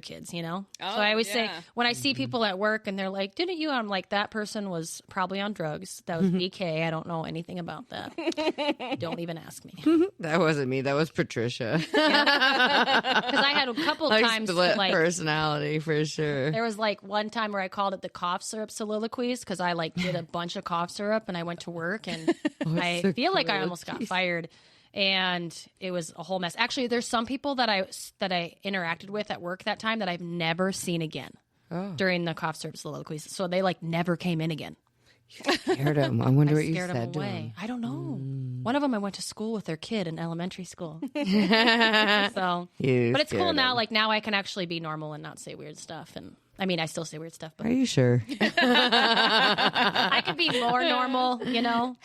kids, you know? Oh, so I always say, yeah. when I see people at work and they're like, didn't you? I'm like, that person was probably on drugs. That was BK. I don't know anything about that. Don't even ask me. That wasn't me. That was Patricia. Because I had a couple Like times, split like, personality for sure. there was like one time where I called it the cough syrup soliloquies because I like did a bunch of cough syrup and I went to work and I feel like I almost got fired. And it was a whole mess. Actually, there's some people that I interacted with at work that time that I've never seen again during the cough syrup soliloquies. So they like never came in again. Scared him. I wonder what you Scared them said to away. him. I don't know. One of them I went to school with their kid in elementary school. So, You but it's cool scared now. him. Like now I can actually be normal and not say weird stuff. And I mean, I still say weird stuff, but Are you sure? I could be more normal, you know?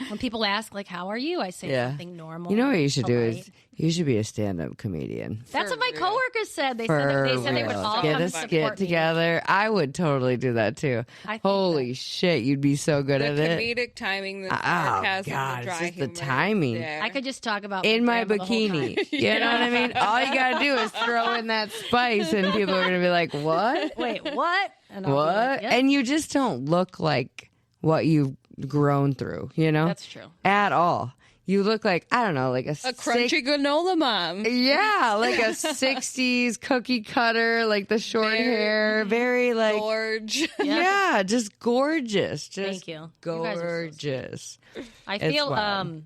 When people ask, like, how are you? I say something normal. You know what you should do polite. is you should be a stand-up comedian. That's what my coworkers said. They For said they would real. all Get come a support skit me. together. I would totally do that too. I think Holy shit, you'd be so good The at it. comedic timing, the Oh sarcasm, God, the dry it's just humor. the timing. Yeah. I could just talk about In my grandma the whole bikini. time. You know what I mean? All you gotta do is throw in that spice and people are gonna be like, what? Wait, what? And I'll be What? like, "Yep." And you just don't look like what you've grown through, you know? That's true. At all. You look like, I don't know, like a crunchy granola mom. Yeah, like a 60s cookie cutter, like the short hair, very like Gorge. yeah, just gorgeous. Just Thank you. You guys are so gorgeous. I It's feel wild.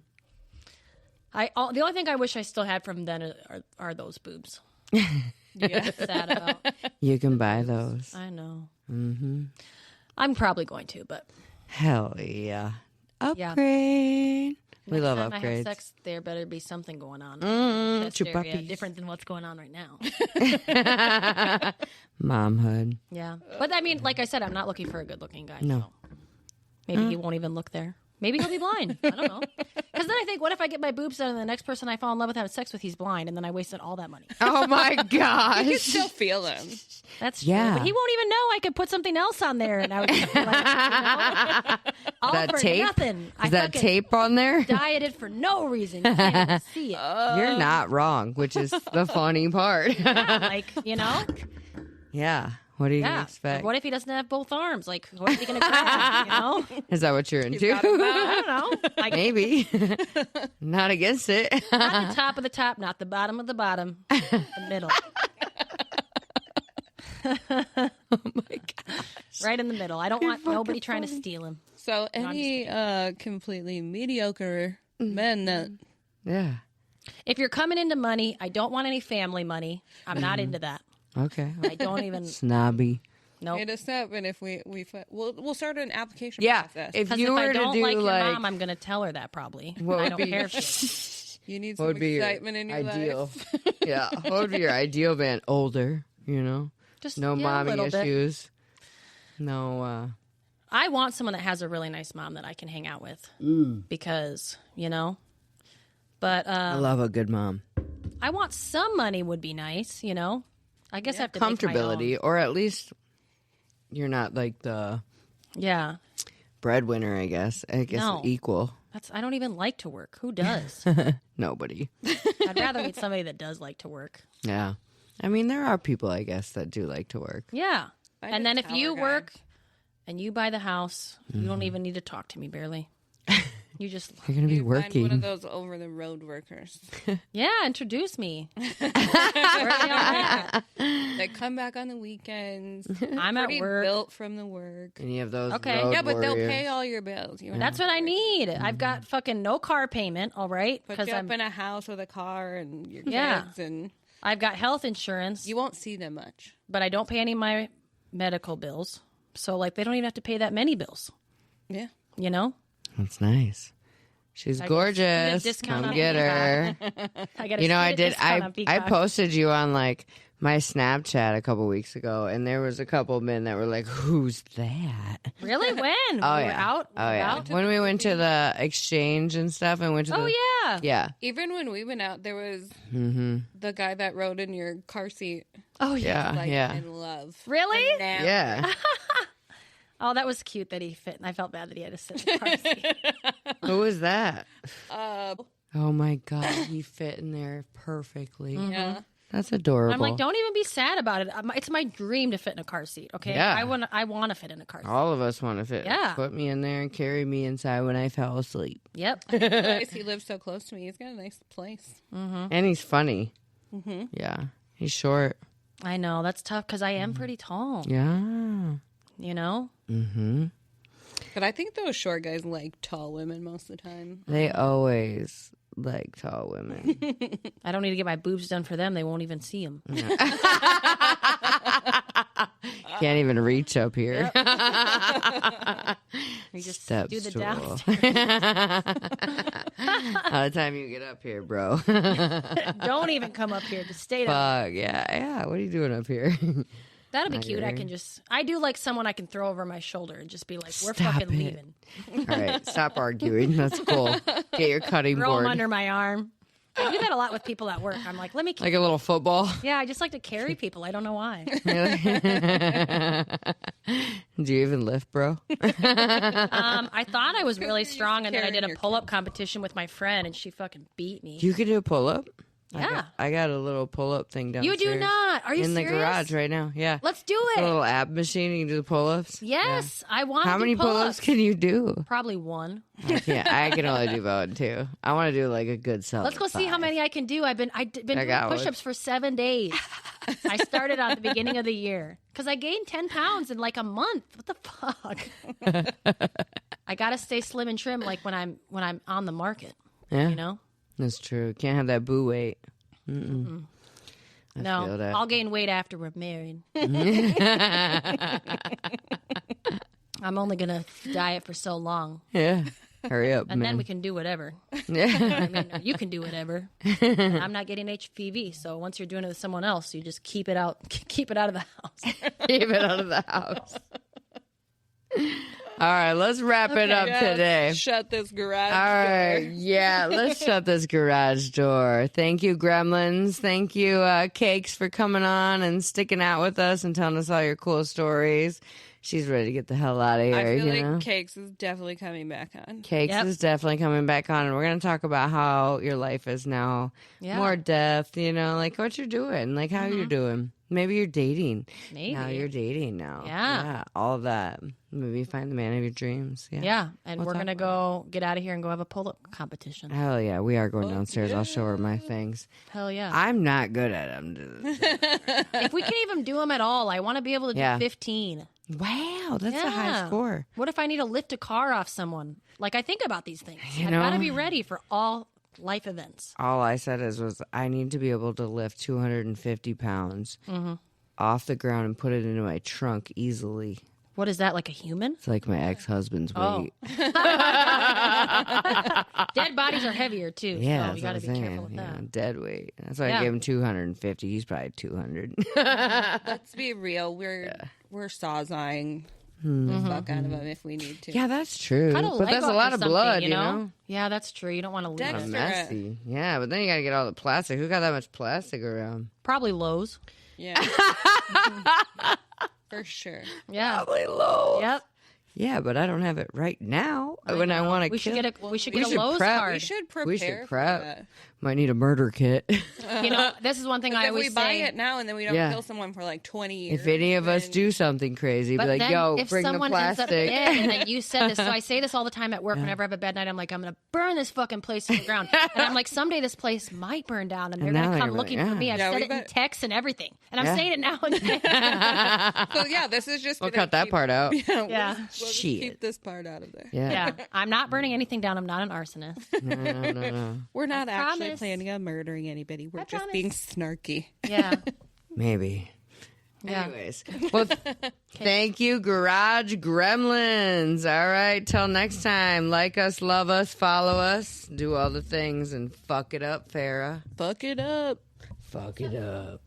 the only thing I wish I still had from then are those boobs. Yeah, sad about. You can buy those. I know. Mm-hmm. I'm probably going to, but Hell yeah. Upgrade. We love Next time I have upgrades. sex, there better be something going on. Chest Chest area, puppies. different than what's going on right now. Momhood. Yeah. But I mean, like I said, I'm not looking for a good-looking guy. No. So maybe he won't even look there. Maybe he'll be blind. I don't know. Because then I think, what if I get my boobs done and the next person I fall in love with having sex with, he's blind, and then I wasted all that money? Oh my gosh. You can still feel them. That's true. Yeah. But he won't even know I could put something else on there, and I would just be like, all That for tape? nothing. I Is that fucking tape on there? dieted for no reason. You can't even see it. You're not wrong, which is the funny part. Like, you know? Yeah. What do you Yeah. expect? What if he doesn't have both arms? Like, what is he going to grab? You know? Is that what you're into? I don't know. Like, Maybe. Not against it. not the top of the top, not the bottom of the bottom, the middle. Oh my gosh. Right in the middle. I don't want nobody trying to steal him. So any completely mediocre men that Yeah. If you're coming into money, I don't want any family money. I'm not into that. Okay. I don't even. Snobby. Nope. hit us up, and if we'll start an application Yeah. process. If Because you if were I to don't do like your like, mom, I'm going to tell her that probably. what I would don't be care if she. You need what some would be your excitement in your ideal? life. Yeah. What would be your ideal man? Older, you know? Just No a mommy little bit. issues. No, I want someone that has a really nice mom that I can hang out with. Because, you know. But I love a good mom. I want some money would be nice, you know. I guess I have to make my Comfortability, own. or at least you're not like the Yeah. breadwinner, I guess. I guess No. equal. I don't even like to work. Who does? Nobody. I'd rather meet somebody that does like to work. Yeah. I mean, there are people, I guess, that do like to work. Yeah. Find And a then if tower you guy. work and you buy the house, you don't even need to talk to me barely. You just, You're going to be You find one of working. those over the road workers yeah, introduce me. Where are y'all at? that come back on the weekends. I'm at Pretty work. built from the work. And you have those Okay. road Yeah, but they'll warriors. pay all your bills. You That's what I need. I've got fucking no car payment, all right? put Because you up in a house with a car and your kids, Yeah. and I've got health insurance, you won't see them much. but I don't pay any of my medical bills. So, like, they don't even have to pay that many bills, Yeah. you know? That's nice. She's I get a gorgeous. discount Come on get her. I got You know, I did. I I posted you on like my Snapchat a couple weeks ago, and there was a couple men that were like, "Who's that?" Really? When? Oh We yeah. were out? Oh yeah. Out? When we went to the exchange and stuff, and went to Oh, the yeah. yeah. Even when we went out, there was Mm-hmm. the guy that rode in your car seat, Oh, yeah. Yeah. like yeah. in love. Really? Enamored. Yeah. Oh, that was cute that he fit. And I felt bad that he had to sit in the car seat. Who was that? Uh, Oh my god, he fit in there perfectly. yeah. That's adorable. I'm like, don't even be sad about it. It's my dream to fit in a car seat. Okay, Yeah. I want to fit in a car seat. All of us want to fit. Yeah. Put me in there and carry me inside when I fell asleep. Yep. Nice. He lives so close to me. He's got a nice place. And he's funny. Mm-hmm. Yeah. He's short. I know that's tough because I am pretty tall. Yeah. You know. Mm-hmm. But I think those short guys like tall women most of the time. They always like tall women. I don't need to get my boobs done for them. They won't even see them. Can't even reach up here. You just Step do the stool. downstairs. By the time you get up here, bro. Don't even come up here. Just stay down. Fuck, yeah. What are you doing up here? That'll be Not cute. I your- can just. I do like someone I can throw over my shoulder and just be like, "We're Stop fucking it. leaving." All right, stop arguing. That's cool. Get your cutting Throw board. them under my arm. I do that a lot with people at work. I'm like, "Let me." Like a little football. Yeah, I just like to carry people. I don't know why. Do you even lift, bro? I thought I was really used to strong, and then I carrying did a your pull-up competition with my friend, and she fucking beat me. You could do a pull up? Yeah. I got a little pull up thing You downstairs. do not. Are you in serious? the garage right now. Yeah. Let's do A it. little ab machine. You can do the pull ups. Yes, I want. How to many do pull ups can you do? Probably one. I can't. I can only do about 2. I want to do like a good solid. Let's go see how 5. many I can do. I've been doing got one. push-ups for 7 days. I started on the beginning of the year because I gained 10 pounds in like a month. What the fuck? I gotta stay slim and trim, like when I'm on the market. Yeah, You know? that's true. Can't have that boo weight. I No, feel that. I'll gain weight after we're married. I'm only gonna diet for so long. Yeah. Hurry up, and man. then we can do whatever. Yeah. I mean, you can do whatever. And I'm not getting HPV, so once you're doing it with someone else, you just keep it out. Keep it out of the house. Keep it out of the house. All right, let's wrap it up today. Shut this garage All right, door. yeah, let's shut this garage door. Thank you, Gremlins. Thank you, Cakes, for coming on and sticking out with us and telling us all your cool stories. She's ready to get the hell out of here. I feel you know? like Cakes is definitely coming back on. Cakes is definitely coming back on, and we're going to talk about how your life is now. More depth, you know, like what you're doing, like how you're doing. Maybe you're dating. Maybe. Now you're dating now. Yeah. All of that. Maybe find the man of your dreams. Yeah. Yeah, and we're going to go get out of here and go have a pull-up competition. Hell yeah. We are going downstairs. I'll show her my things. Hell yeah. I'm not good at them. If we can even do them at all, I want to be able to do 15. Wow. That's a high score. What if I need to lift a car off someone? Like, I think about these things. You I've know? got to be ready for all life events. All I said was I need to be able to lift 250 pounds off the ground and put it into my trunk easily. What is that, like a human? It's like my ex-husband's weight. Dead bodies are heavier, too. Yeah, so you got to be careful with that. Dead weight. That's why I gave him 250. He's probably 200. Let's be real. We're sawzawing the fuck out of him if we need to. Yeah, that's true. Cut a But leg that's a off lot or of blood, something, you know? Yeah, that's true. You don't want to leave Dexter. it. Messy. Yeah, but then you got to get all the plastic. Who got that much plastic around? Probably Lowe's. Yeah. For sure. Yeah. Probably low. Yep. Yeah, but I don't have it right now when I want to We kill. should get a Lowe's prep. card. We should prepare We should for prep. that. Might need a murder kit. You know, this is one thing I If always we buy say. it now and then we don't kill someone for like 20 years. If any of us do something crazy, But be like, then yo, if bring the someone ends up plastic. dead, and then you said this, so I say this all the time at work whenever I have a bad night. I'm like, I'm going to burn this fucking place to the ground. And I'm like, someday this place might burn down, and they're now going to they're come gonna be looking like, for me. I've Yeah, said we it in bet- text and everything. And I'm saying it now and then. So yeah, this is just We'll gonna cut that keep- part out. Yeah. We'll just Shit. keep this part out of there. Yeah. Yeah. I'm not burning anything down. I'm not an arsonist. No. We're not actually promise. planning on murdering anybody. We're I just promise. being snarky. Yeah. Maybe. Yeah. Anyways, well, thank you, Garage Gremlins. All right, till next time. Like us, love us, follow us, do all the things, and fuck it up, Farrah. Fuck it up. Fuck it up.